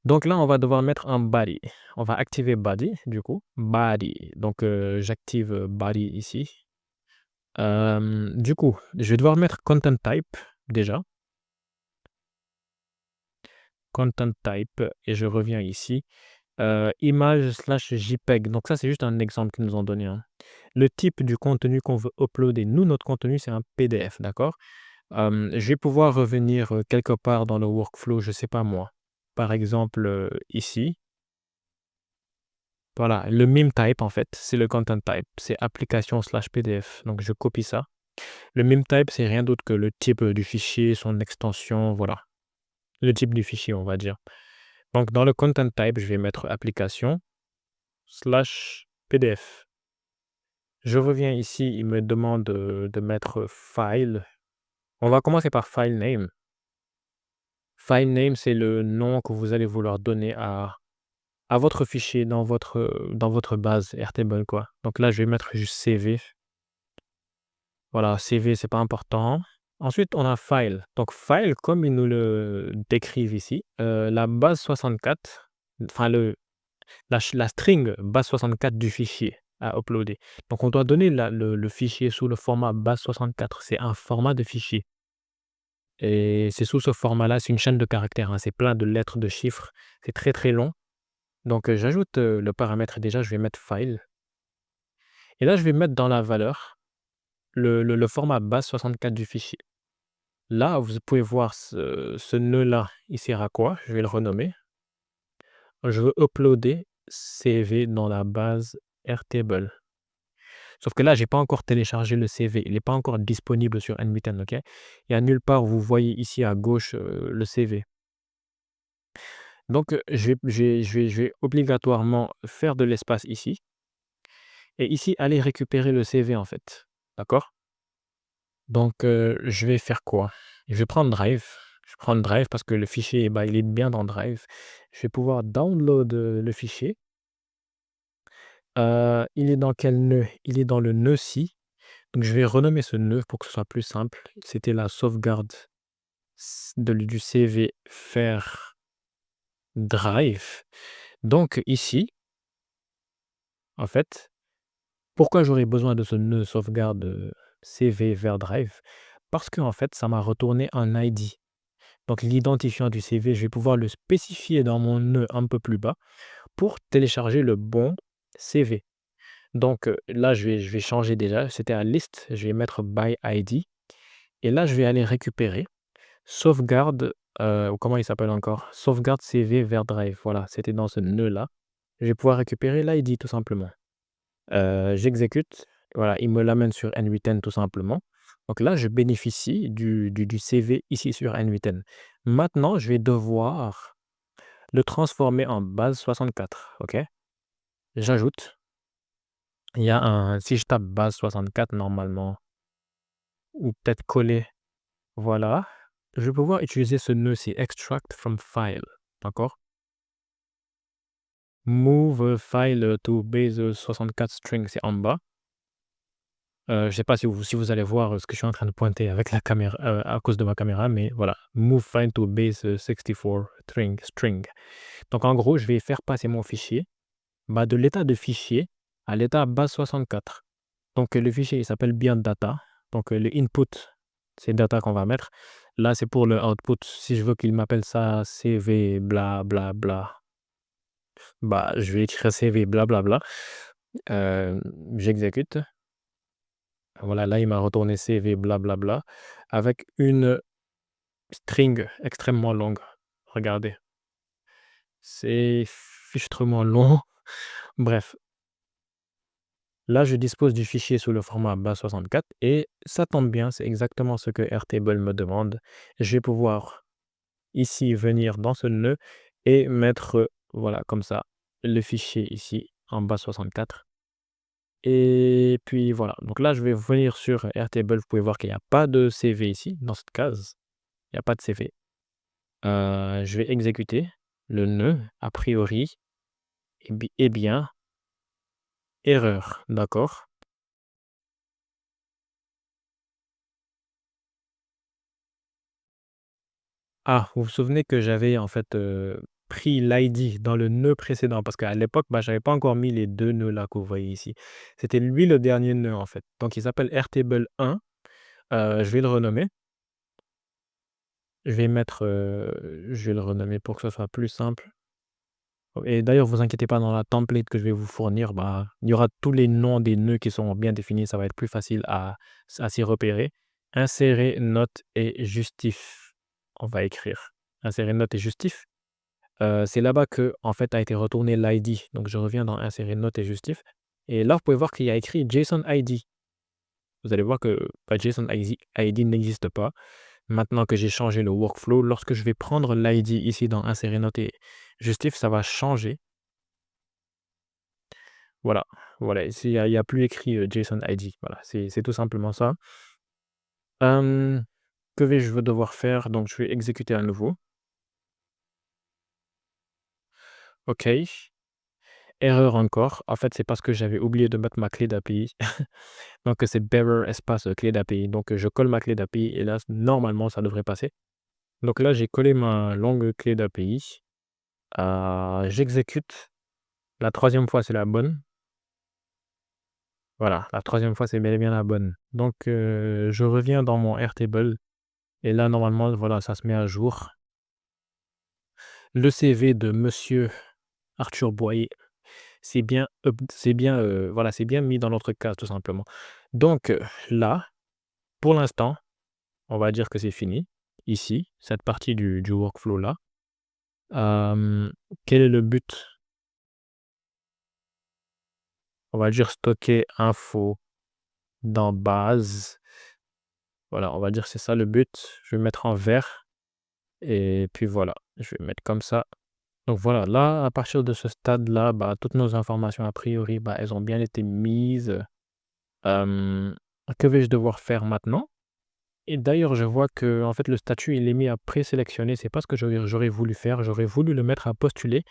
Donc là, on va devoir mettre un body. On va activer body, du coup. Body. Donc j'active body ici. Du coup, je vais devoir mettre content type déjà. Content type et je reviens ici. Image/JPEG. Donc ça, c'est juste un exemple qu'ils nous ont donné, hein. Le type du contenu qu'on veut uploader. Nous, notre contenu, c'est un PDF, d'accord? Je vais pouvoir revenir, quelque part dans le workflow, je sais pas moi. Par exemple, ici. Voilà, le meme type, en fait, c'est le content type. C'est application/PDF. Donc je copie ça. Le meme type, c'est rien d'autre que le type, du fichier, son extension, voilà. Le type du fichier, on va dire. Donc dans le content type, je vais mettre application/PDF. Je reviens ici, il me demande, de mettre file. On va commencer par file name. File name, c'est le nom que vous allez vouloir donner à votre fichier dans votre base Airtable, quoi. Donc là, je vais mettre juste CV. Voilà, CV, c'est pas important. Ensuite, on a file. Donc file, comme ils nous le décrivent ici, la base 64, enfin la string base 64 du fichier à uploader. Donc on doit donner le fichier sous le format base 64. C'est un format de fichier et c'est sous ce format-là, c'est une chaîne de caractères, hein, c'est plein de lettres, de chiffres, c'est très, très long. Donc j'ajoute, le paramètre déjà, je vais mettre file et là, je vais mettre dans la valeur le format base 64 du fichier. Là, vous pouvez voir ce nœud-là, il sert à quoi? Je vais le renommer. Je veux uploader CV dans la base Airtable. Sauf que là, j'ai pas encore téléchargé le CV, il est pas encore disponible sur n8n, OK? Il y a nulle part où vous voyez ici à gauche, le CV. Donc, je vais obligatoirement faire de l'espace ici et ici aller récupérer le CV, en fait. D'accord? Donc, je vais faire quoi? Je vais prendre Drive. Je prends Drive parce que le fichier, bah, il est bien dans Drive. Je vais pouvoir download, le fichier. Il est dans quel nœud? Il est dans le nœud ci. Donc je vais renommer ce nœud pour que ce soit plus simple. C'était la sauvegarde du CV vers Drive. Donc ici, en fait, pourquoi j'aurais besoin de ce nœud sauvegarde CV vers Drive? Parce que en fait, ça m'a retourné un ID. Donc l'identifiant du CV, je vais pouvoir le spécifier dans mon nœud un peu plus bas pour télécharger le bon CV. Donc là, je vais changer déjà. C'était à liste, je vais mettre by ID. Et là, je vais aller récupérer sauvegarde, ou comment il s'appelle encore? Sauvegarde CV vers Drive. Voilà, c'était dans ce nœud-là. Je vais pouvoir récupérer l'ID tout simplement. J'exécute, voilà, il me l'amène sur N8N tout simplement. Donc là, je bénéficie du CV ici sur N8N. Maintenant, je vais devoir le transformer en base 64, OK? J'ajoute, il y a un si je tape base 64 normalement ou peut-être coller, voilà, je vais pouvoir utiliser ce nœud-ci, extract from file, d'accord? Move file to base 64 string, c'est en bas. Je sais pas si vous allez voir, ce que je suis en train de pointer avec la caméra, à cause de ma caméra, mais voilà. Move file to base, 64 string. Donc en gros, je vais faire passer mon fichier, bah, de l'état de fichier à l'état base 64. Donc le fichier, il s'appelle bien data. Donc le input, c'est data qu'on va mettre. Là, c'est pour le output. Si je veux qu'il m'appelle ça CV bla bla bla, bah, je vais écrire CV blablabla. J'exécute. Voilà, là, il m'a retourné CV blablabla avec une string extrêmement longue. Regardez, c'est fichtrement long. Bref, là, je dispose du fichier sous le format base64 et ça tombe bien, c'est exactement ce que Airtable me demande. Je vais pouvoir ici venir dans ce nœud et mettre, voilà, comme ça, le fichier ici en base64. Et puis voilà, donc là, je vais venir sur Airtable. Vous pouvez voir qu'il n'y a pas de CV ici, dans cette case. Il n'y a pas de CV. Je vais exécuter le nœud, a priori, eh bien, erreur, d'accord. Ah, vous vous souvenez que j'avais en fait, pris l'ID dans le nœud précédent parce qu'à l'époque, bah, j'avais pas encore mis les 2 nœuds là que vous voyez ici. C'était lui le dernier nœud en fait. Donc il s'appelle Airtable 1, je vais le renommer. Je vais le renommer pour que ce soit plus simple. Et d'ailleurs, vous inquiétez pas, dans la template que je vais vous fournir, bah, il y aura tous les noms des nœuds qui sont bien définis, ça va être plus facile à s'y repérer. Insérer note et justif. On va écrire insérer note et justif. C'est là-bas que en fait, a été retourné l'ID. Donc je reviens dans insérer note et justif et là, vous pouvez voir qu'il y a écrit JSON ID. Vous allez voir que, bah, JSON ID n'existe pas. Maintenant que j'ai changé le workflow, lorsque je vais prendre l'ID ici dans insérer note et justif, ça va changer. Voilà, voilà, ici, il y a plus écrit, JSON ID. Voilà, c'est tout simplement ça. Que vais-je devoir faire? Donc je vais exécuter à nouveau. OK. Erreur encore. En fait, c'est parce que j'avais oublié de mettre ma clé d'API. Donc c'est bearer espace, clé d'API. Donc je colle ma clé d'API et là, normalement, ça devrait passer. Donc là, j'ai collé ma longue clé d'API. J'exécute. La troisième fois, c'est la bonne. Voilà, la troisième fois, c'est bel et bien la bonne. Donc je reviens dans mon Airtable et là, normalement, voilà, ça se met à jour. Le CV de monsieur Arthur Boyer, voilà, c'est bien mis dans notre case, tout simplement. Donc là, pour l'instant, on va dire que c'est fini. Ici, cette partie du workflow là. Quel est le but? On va dire stocker info dans base. Voilà, on va dire que c'est ça le but. Je vais mettre en vert et puis voilà, je vais mettre comme ça. Donc voilà, là, à partir de ce stade-là, bah, toutes nos informations a priori, bah, elles ont bien été mises. Que vais-je devoir faire maintenant? Et d'ailleurs, je vois que en fait, le statut, il est mis à présélectionner. C'est pas ce que j'aurais voulu faire. J'aurais voulu le mettre à postuler.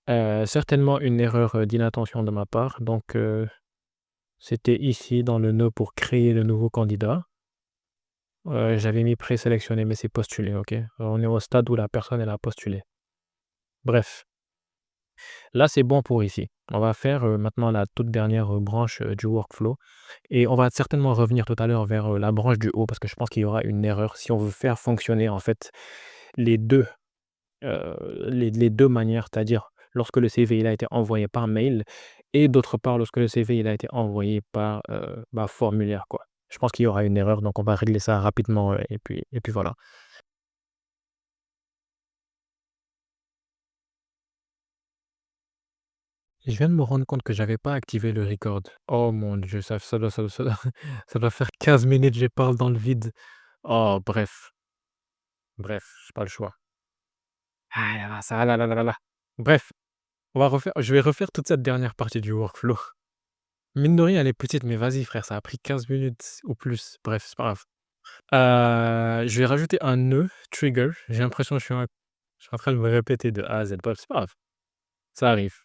Certainement une erreur, d'inattention de ma part. Donc, c'était ici dans le nœud pour créer le nouveau candidat. J'avais mis présélectionné, mais c'est postulé, OK? On est au stade où la personne, elle a postulé. Bref, là, c'est bon pour ici. On va faire, maintenant la toute dernière, branche, du workflow et on va certainement revenir tout à l'heure vers, la branche du haut parce que je pense qu'il y aura une erreur si on veut faire fonctionner, en fait, les 2 heu, les 2 manières, c'est-à-dire lorsque le CV il a été envoyé par mail et d'autre part lorsque le CV il a été envoyé par, formulaire, quoi. Je pense qu'il y aura une erreur, donc on va régler ça rapidement, et puis voilà. Je viens de me rendre compte que j'avais pas activé le record. Oh mon Dieu, ça doit ça doit faire 15 minutes, je parle dans le vide. Oh bref, j'ai pas le choix. Ah là là, ça ah là là là là là. Bref, je vais refaire toute cette dernière partie du workflow. Mine de rien, elle est petite, mais vas-y frère, ça a pris 15 minutes ou plus. Bref, c'est pas grave. Je vais rajouter un nœud trigger. J'ai l'impression que je suis en train de me répéter de A à Z. Bref, c'est pas grave, ça arrive.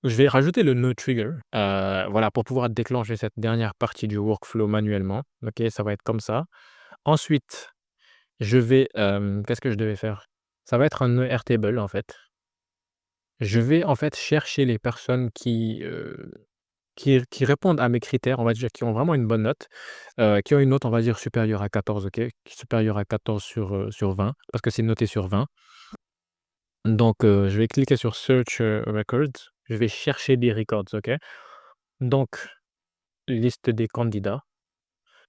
Je vais rajouter le nœud trigger, voilà, pour pouvoir déclencher cette dernière partie du workflow manuellement. OK, ça va être comme ça. Ensuite, qu'est-ce que je devais faire? Ça va être un nœud Airtable, en fait. Je vais, en fait, chercher les personnes qui répondent à mes critères, on va dire, qui ont vraiment une bonne note, qui ont une note, on va dire, supérieure à 14, OK? Supérieure à 14 sur 20, parce que c'est noté sur 20. Donc, je vais cliquer sur Search, Records. Je vais chercher des records, OK? Donc, liste des candidats,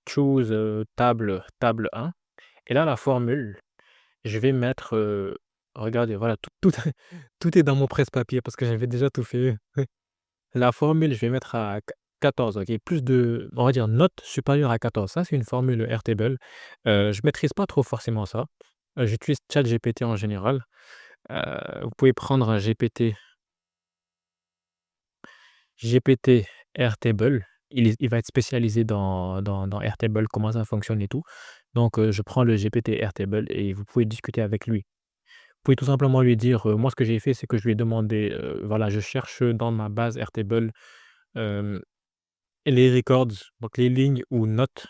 choose, table 1 et là, la formule, je vais mettre, regardez, voilà, tout tout est dans mon presse-papier parce que j'avais déjà tout fait. La formule, je vais mettre à 14, OK? Plus de on va dire note supérieure à 14. Ça, c'est une formule Airtable. Je maîtrise pas trop forcément ça. J'utilise ChatGPT en général. Vous pouvez prendre un GPT Airtable. Il va être spécialisé dans Airtable, comment ça fonctionne et tout. Donc, je prends le GPT Airtable et vous pouvez discuter avec lui. Vous pouvez tout simplement lui dire, moi ce que j'ai fait, c'est que je lui ai demandé, voilà, je cherche dans ma base Airtable, hem, les records, donc les lignes ou notes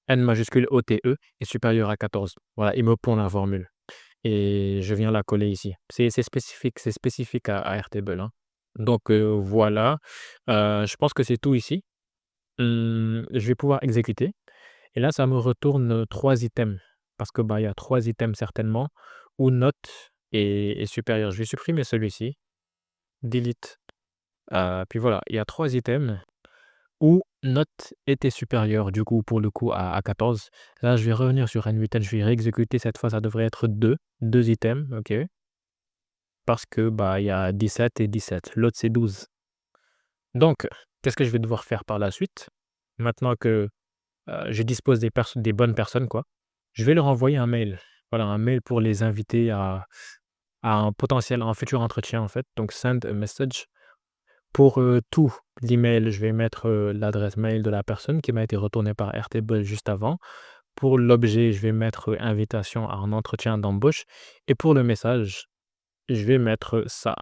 N majuscule OTE est supérieur à 14. Voilà, il me pond la formule et je viens la coller ici. C'est spécifique à Airtable, hein. Donc, voilà, je pense que c'est tout ici. Je vais pouvoir exécuter et là, ça me retourne, 3 items parce que, bah, il y a 3 items certainement où note est supérieure. Je vais supprimer celui-ci, delete, puis voilà, il y a 3 items où note était supérieure du coup, pour le coup, à 14. Là, je vais revenir sur N8N, je vais réexécuter cette fois, ça devrait être deux items, OK, parce que, bah, il y a 17 et 17. L'autre, c'est 12. Donc, qu'est-ce que je vais devoir faire par la suite? Maintenant que je dispose des bonnes personnes, quoi. Je vais leur envoyer un mail. Voilà, un mail pour les inviter à un futur entretien, en fait. Donc send a message. Pour, tout l'email, je vais mettre, l'adresse mail de la personne qui m'a été retournée par Airtable juste avant. Pour l'objet, je vais mettre, invitation à un entretien d'embauche et pour le message, je vais mettre ça.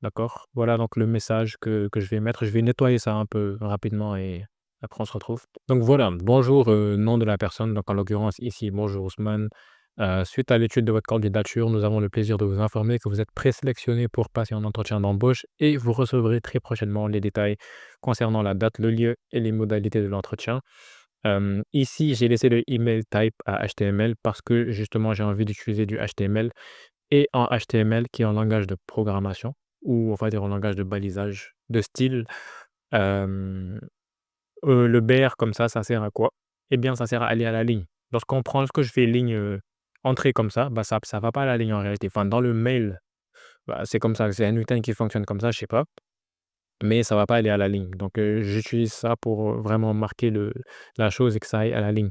D'accord? Voilà donc le message que je vais mettre. Je vais nettoyer ça un peu rapidement et après on se retrouve. Donc voilà, bonjour, nom de la personne, donc en l'occurrence ici, bonjour Ousmane. Suite à l'étude de votre candidature, nous avons le plaisir de vous informer que vous êtes présélectionné pour passer un entretien d'embauche et vous recevrez très prochainement les détails concernant la date, le lieu et les modalités de l'entretien. Ici, j'ai laissé le email type à HTML parce que justement j'ai envie d'utiliser du HTML et en HTML qui est un langage de programmation ou on va dire un langage de balisage de style. Hem, le BR comme ça sert à quoi? Eh bien, ça sert à aller à la ligne. Lorsque je fais ligne, entrée comme ça, bah, ça va pas à la ligne en réalité. Enfin, dans le mail, bah, c'est comme ça, c'est un UTN qui fonctionne comme ça, je sais pas, mais ça va pas aller à la ligne. Donc, j'utilise ça pour, vraiment marquer la chose et que ça aille à la ligne.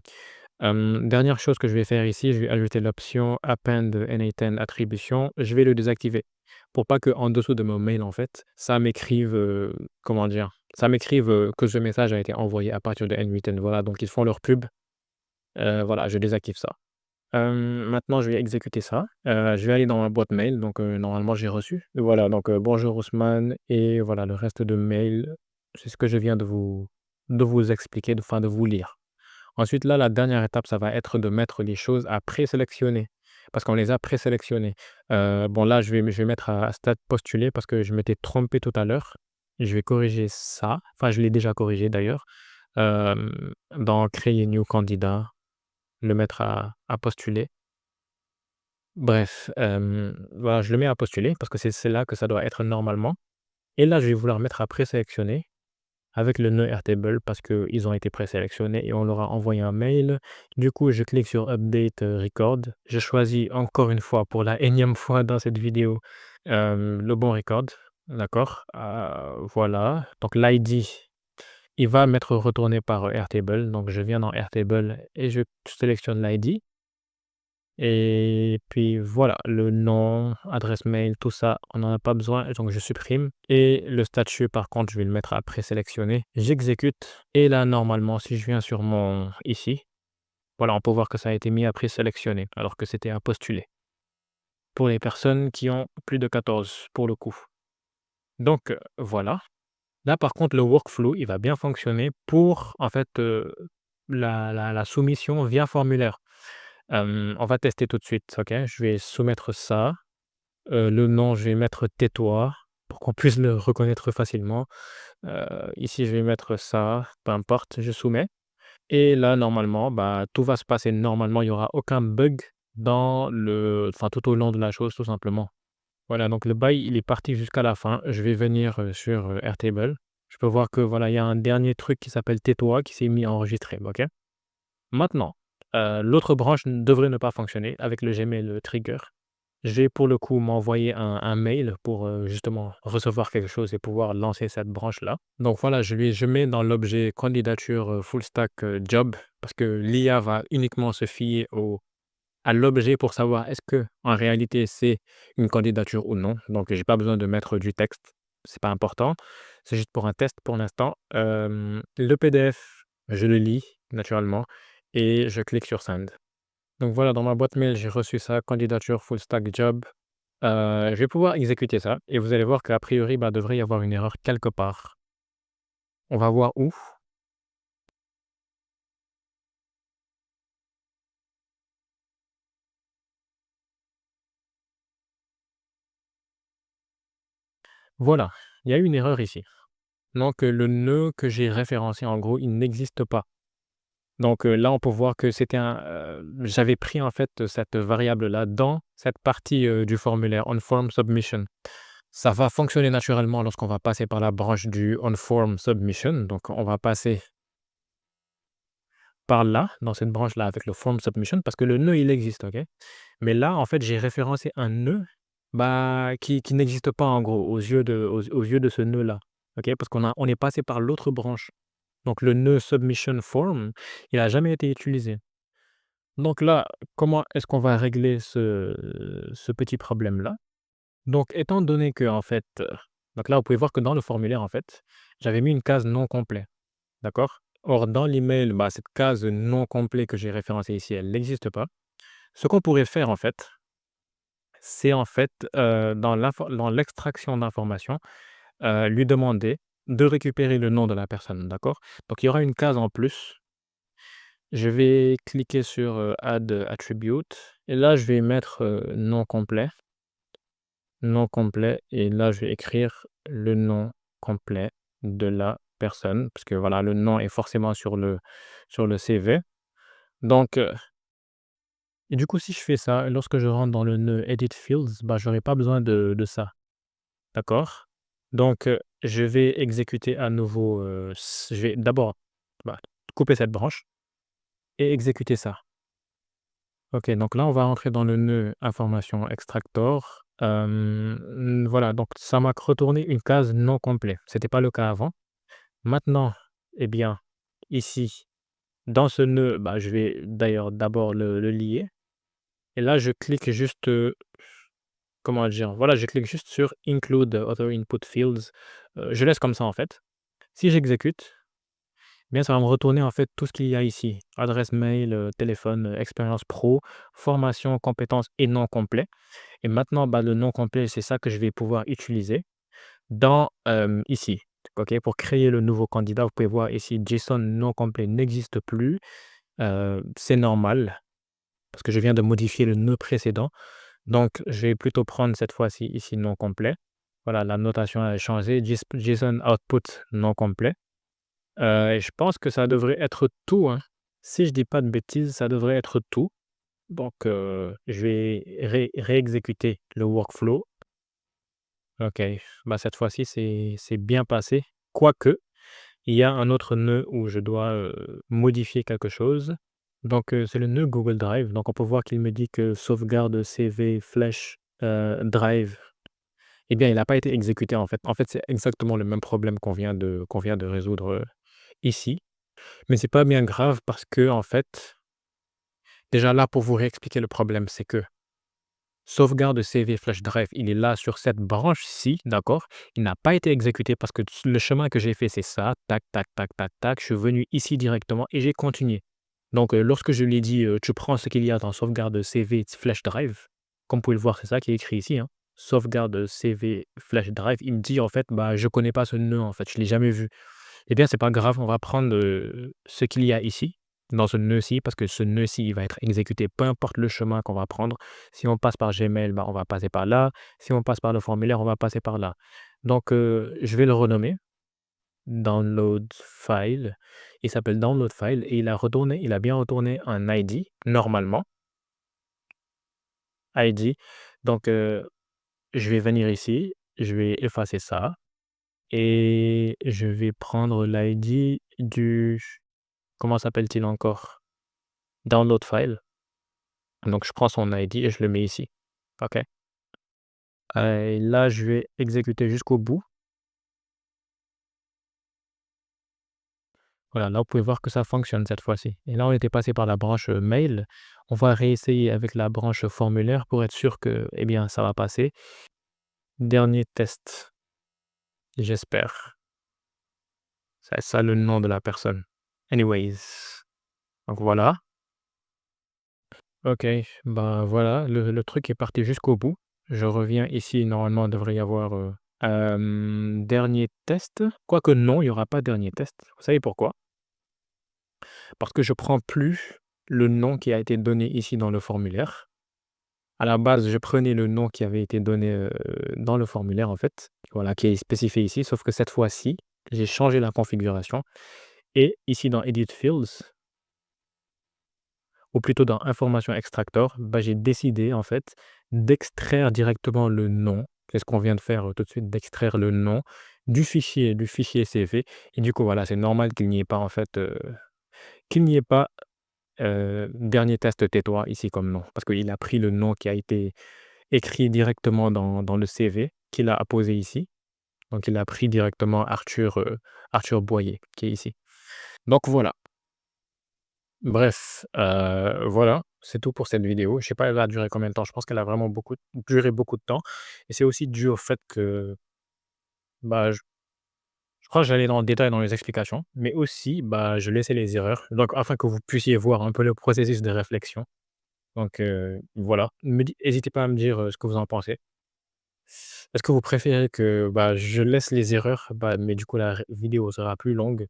Dernière chose que je vais faire ici, je vais ajouter l'option append n8n attribution. Je vais le désactiver pour pas qu'en dessous de mon mail, en fait, ça m'écrive, comment dire? Ça m'écrive, que ce message a été envoyé à partir de n8n. Voilà, donc ils font leur pub. Voilà, je désactive ça. Maintenant je vais exécuter ça. Je vais aller dans ma boîte mail, donc normalement j'ai reçu. Voilà, donc bonjour Ousmane et voilà le reste de mail, c'est ce que je viens de vous expliquer, de vous lire. Ensuite, là, la dernière étape, ça va être de mettre les choses à présélectionner parce qu'on les a présélectionnées. Bon, là, je vais mettre à stade postulé parce que je m'étais trompé tout à l'heure. Je vais corriger ça. Enfin, je l'ai déjà corrigé d'ailleurs. Dans créer new candidat, le mettre à postuler. Bref, voilà, je le mets à postuler parce que c'est là que ça doit être normalement et là, je vais vouloir mettre à présélectionner avec le nœud Airtable parce qu'ils ont été présélectionnés et on leur a envoyé un mail. Du coup, je clique sur Update, record. Je choisis encore une fois, pour la énième fois dans cette vidéo, le bon record, d'accord? Voilà, donc l'ID, il va m'être retourné par, Airtable. Donc je viens dans Airtable et je sélectionne l'ID et puis voilà, le nom, adresse mail, tout ça, on n'en a pas besoin, donc je supprime et le statut, par contre, je vais le mettre à présélectionner. J'exécute et là, normalement, si je viens sur mon ici, voilà, on peut voir que ça a été mis à présélectionner alors que c'était à postuler pour les personnes qui ont plus de 14 pour le coup. Donc, voilà. Là, par contre, le workflow, il va bien fonctionner pour, en fait, la soumission via formulaire. On va tester tout de suite, OK? Je vais soumettre ça. Le nom, je vais mettre «Tais-toi» pour qu'on puisse le reconnaître facilement. Ici, je vais mettre ça, peu importe, je soumets et là, normalement, bah, tout va se passer normalement. Il y aura aucun bug dans tout au long de la chose, tout simplement. Voilà, donc le bail, il est parti jusqu'à la fin. Je vais venir, sur, Airtable. Je peux voir que, voilà, il y a un dernier truc qui s'appelle «Tais-toi» qui s'est mis à enregistrer, OK? Maintenant, l'autre branche devrait ne pas fonctionner avec le Gmail, trigger. Je vais pour le coup m'envoyer un mail pour, justement recevoir quelque chose et pouvoir lancer cette branche-là. Donc voilà, je mets dans l'objet candidature, full stack, job parce que l'IA va uniquement se fier à l'objet pour savoir est-ce que en réalité c'est une candidature ou non. Donc j'ai pas besoin de mettre du texte, c'est pas important. C'est juste pour un test pour l'instant. Le PDF, je le lis naturellement et je clique sur send. Donc voilà, dans ma boîte mail, j'ai reçu ça, candidature full stack job. Je vais pouvoir exécuter ça et vous allez voir qu'a priori, bah, devrait y avoir une erreur quelque part. On va voir où. Voilà, il y a eu une erreur ici. Donc, le nœud que j'ai référencé, en gros, il n'existe pas. Donc, là, on peut voir que j'avais pris, en fait, cette variable-là dans cette partie, du formulaire on form submission. Ça va fonctionner naturellement lorsqu'on va passer par la branche du on form submission. Donc, on va passer par là, dans cette branche-là avec le form submission parce que le nœud, il existe, OK? Mais là, en fait, j'ai référencé un nœud, bah, qui n'existe pas en gros aux yeux de ce nœud-là, OK? Parce qu'on est passé par l'autre branche. Donc le nœud submission form, il a jamais été utilisé. Donc là, comment est-ce qu'on va régler ce petit problème-là? Donc étant donné que en fait, donc là, vous pouvez voir que dans le formulaire, en fait, j'avais mis une case non complet, d'accord? Or dans l'email, bah, cette case non complet que j'ai référencée ici, elle n'existe pas. Ce qu'on pourrait faire, en fait, c'est en fait, dans l'extraction d'informations, lui demander de récupérer le nom de la personne, d'accord? Donc il y aura une case en plus. Je vais cliquer sur, add attribute et là je vais mettre, nom complet et là je vais écrire le nom complet de la personne parce que voilà, le nom est forcément sur le CV. Donc, et du coup si je fais ça, lorsque je rentre dans le nœud edit fields, bah, j'aurai pas besoin de ça. D'accord? Donc, je vais exécuter à nouveau, je vais d'abord, bah, couper cette branche et exécuter ça. OK, donc là, on va rentrer dans le nœud information extractor. Voilà, donc ça m'a retourné une case non complet. C'était pas le cas avant. Maintenant, eh bien, ici, dans ce nœud, bah, je vais d'ailleurs d'abord le lier et là, je clique juste, comment dire? Voilà, je clique juste sur include other input fields. Je laisse comme ça, en fait. Si j'exécute, eh bien, ça va me retourner, en fait, tout ce qu'il y a ici. Adresse mail, téléphone, expérience pro, formation, compétences et nom complet. Et maintenant, bah, le nom complet, c'est ça que je vais pouvoir utiliser dans, ici. OK? Pour créer le nouveau candidat, vous pouvez voir ici JSON non complet n'existe plus. C'est normal parce que je viens de modifier le nœud précédent. Donc je vais plutôt prendre cette fois-ci ici non complet. Voilà, la notation a changé. JSON output non complet. Et je pense que ça devrait être tout, hein. Si je dis pas de bêtises, ça devrait être tout. Donc je vais réexécuter le workflow. OK, bah, cette fois-ci, c'est bien passé. Quoique, il y a un autre nœud où je dois, modifier quelque chose. Donc c'est le nœud Google Drive. Donc on peut voir qu'il me dit que sauvegarde CV flash, drive, eh bien, il n'a pas été exécuté, en fait. En fait, c'est exactement le même problème qu'on vient de résoudre, ici. Mais c'est pas bien grave parce que en fait, déjà là, pour vous réexpliquer le problème, c'est que sauvegarde CV flash drive, il est là sur cette branche-ci, d'accord? Il n'a pas été exécuté parce que le chemin que j'ai fait, c'est ça, tac, tac, tac, tac, tac. Je suis venu ici directement et j'ai continué. Donc, lorsque je lui ai dit, «Tu prends ce qu'il y a dans sauvegarde CV flash drive», comme vous pouvez le voir, c'est ça qui est écrit ici, hein. Sauvegarde CV flash drive, il me dit en fait: «Bah, je connais pas ce nœud en fait, je l'ai jamais vu». Eh bien, c'est pas grave, on va prendre, ce qu'il y a ici, dans ce nœud-ci, parce que ce nœud-ci, il va être exécuté peu importe le chemin qu'on va prendre. Si on passe par Gmail, bah, on va passer par là. Si on passe par le formulaire, on va passer par là. Donc, je vais le renommer download file. Il s'appelle download file et il a bien retourné un ID, normalement, ID. Donc, je vais venir ici, je vais effacer ça et je vais prendre l'ID du comment s'appelle-t-il encore? Download file. Donc je prends son ID et je le mets ici. OK. Et là, je vais exécuter jusqu'au bout. Voilà, là, vous pouvez voir que ça fonctionne cette fois-ci. Et là, on était passé par la branche, mail. On va réessayer avec la branche formulaire pour être sûr que, eh bien, ça va passer. Dernier test, j'espère. C'est ça le nom de la personne. Anyways, donc voilà. OK, bah, voilà, le truc est parti jusqu'au bout. Je reviens ici, normalement, il devrait y avoir, dernier test. Quoique non, il y aura pas dernier test. Vous savez pourquoi? Parce que je prends plus le nom qui a été donné ici dans le formulaire. À la base, je prenais le nom qui avait été donné, dans le formulaire, en fait, voilà, qui est spécifié ici, sauf que cette fois-ci, j'ai changé la configuration et ici dans Edit Fields ou plutôt dans Information Extractor, bah, j'ai décidé en fait d'extraire directement le nom. C'est ce qu'on vient de faire, tout de suite, d'extraire le nom du fichier CV et du coup, voilà, c'est normal qu'il n'y ait pas en fait, qu'il n'y ait pas, «dernier test tais-toi» ici comme nom. Parce qu'il a pris le nom qui a été écrit directement dans le CV qu'il a apposé ici. Donc il a pris directement Arthur Boyer qui est ici. Donc voilà. Bref, voilà, c'est tout pour cette vidéo. Je sais pas, elle va durer combien de temps. Je pense qu'elle a vraiment duré beaucoup de temps et c'est aussi dû au fait que, bah, je crois que j'allais dans le détail dans les explications, mais aussi, bah, je laissais les erreurs, donc afin que vous puissiez voir un peu le processus de réflexion. Donc voilà, hésitez pas à me dire, ce que vous en pensez. Est-ce que vous préférez que, bah, je laisse les erreurs, bah, mais du coup la vidéo sera plus longue?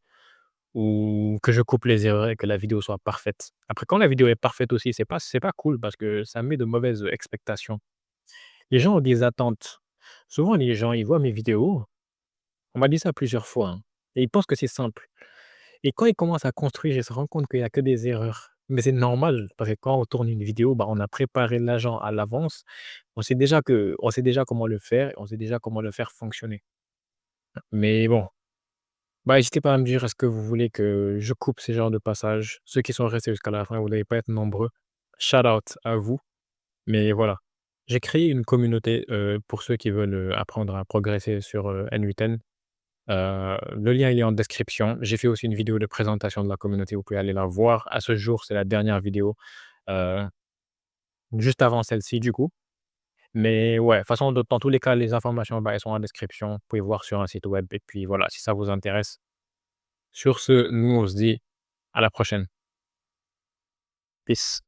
Ou que je coupe les erreurs et que la vidéo soit parfaite. Après quand la vidéo est parfaite aussi, c'est pas cool parce que ça met de mauvaises, expectations. Les gens ont des attentes. Souvent les gens, ils voient mes vidéos, on m'a dit ça plusieurs fois, hein, et ils pensent que c'est simple et quand ils commencent à construire, ils se rendent compte qu'il y a que des erreurs. Mais c'est normal parce que quand on tourne une vidéo, bah, on a préparé l'agent à l'avance. On sait déjà comment le faire et on sait déjà comment le faire fonctionner. Mais bon, bah, n'hésitez pas à me dire, est-ce que vous voulez que je coupe ces genres de passages? Ceux qui sont restés jusqu'à la fin, vous n'allez pas être nombreux. Shout out à vous. Mais voilà. J'ai créé une communauté, pour ceux qui veulent, apprendre à progresser sur, N8N. Le lien, il est en description. J'ai fait aussi une vidéo de présentation de la communauté, vous pouvez aller la voir. À ce jour, c'est la dernière vidéo, heu, juste avant celle-ci, du coup. Mais ouais, de toute façon, dans tous les cas, les informations, bah, elles sont en description. Vous pouvez voir sur un site web et puis voilà, si ça vous intéresse. Sur ce, nous, on se dit à la prochaine. Peace.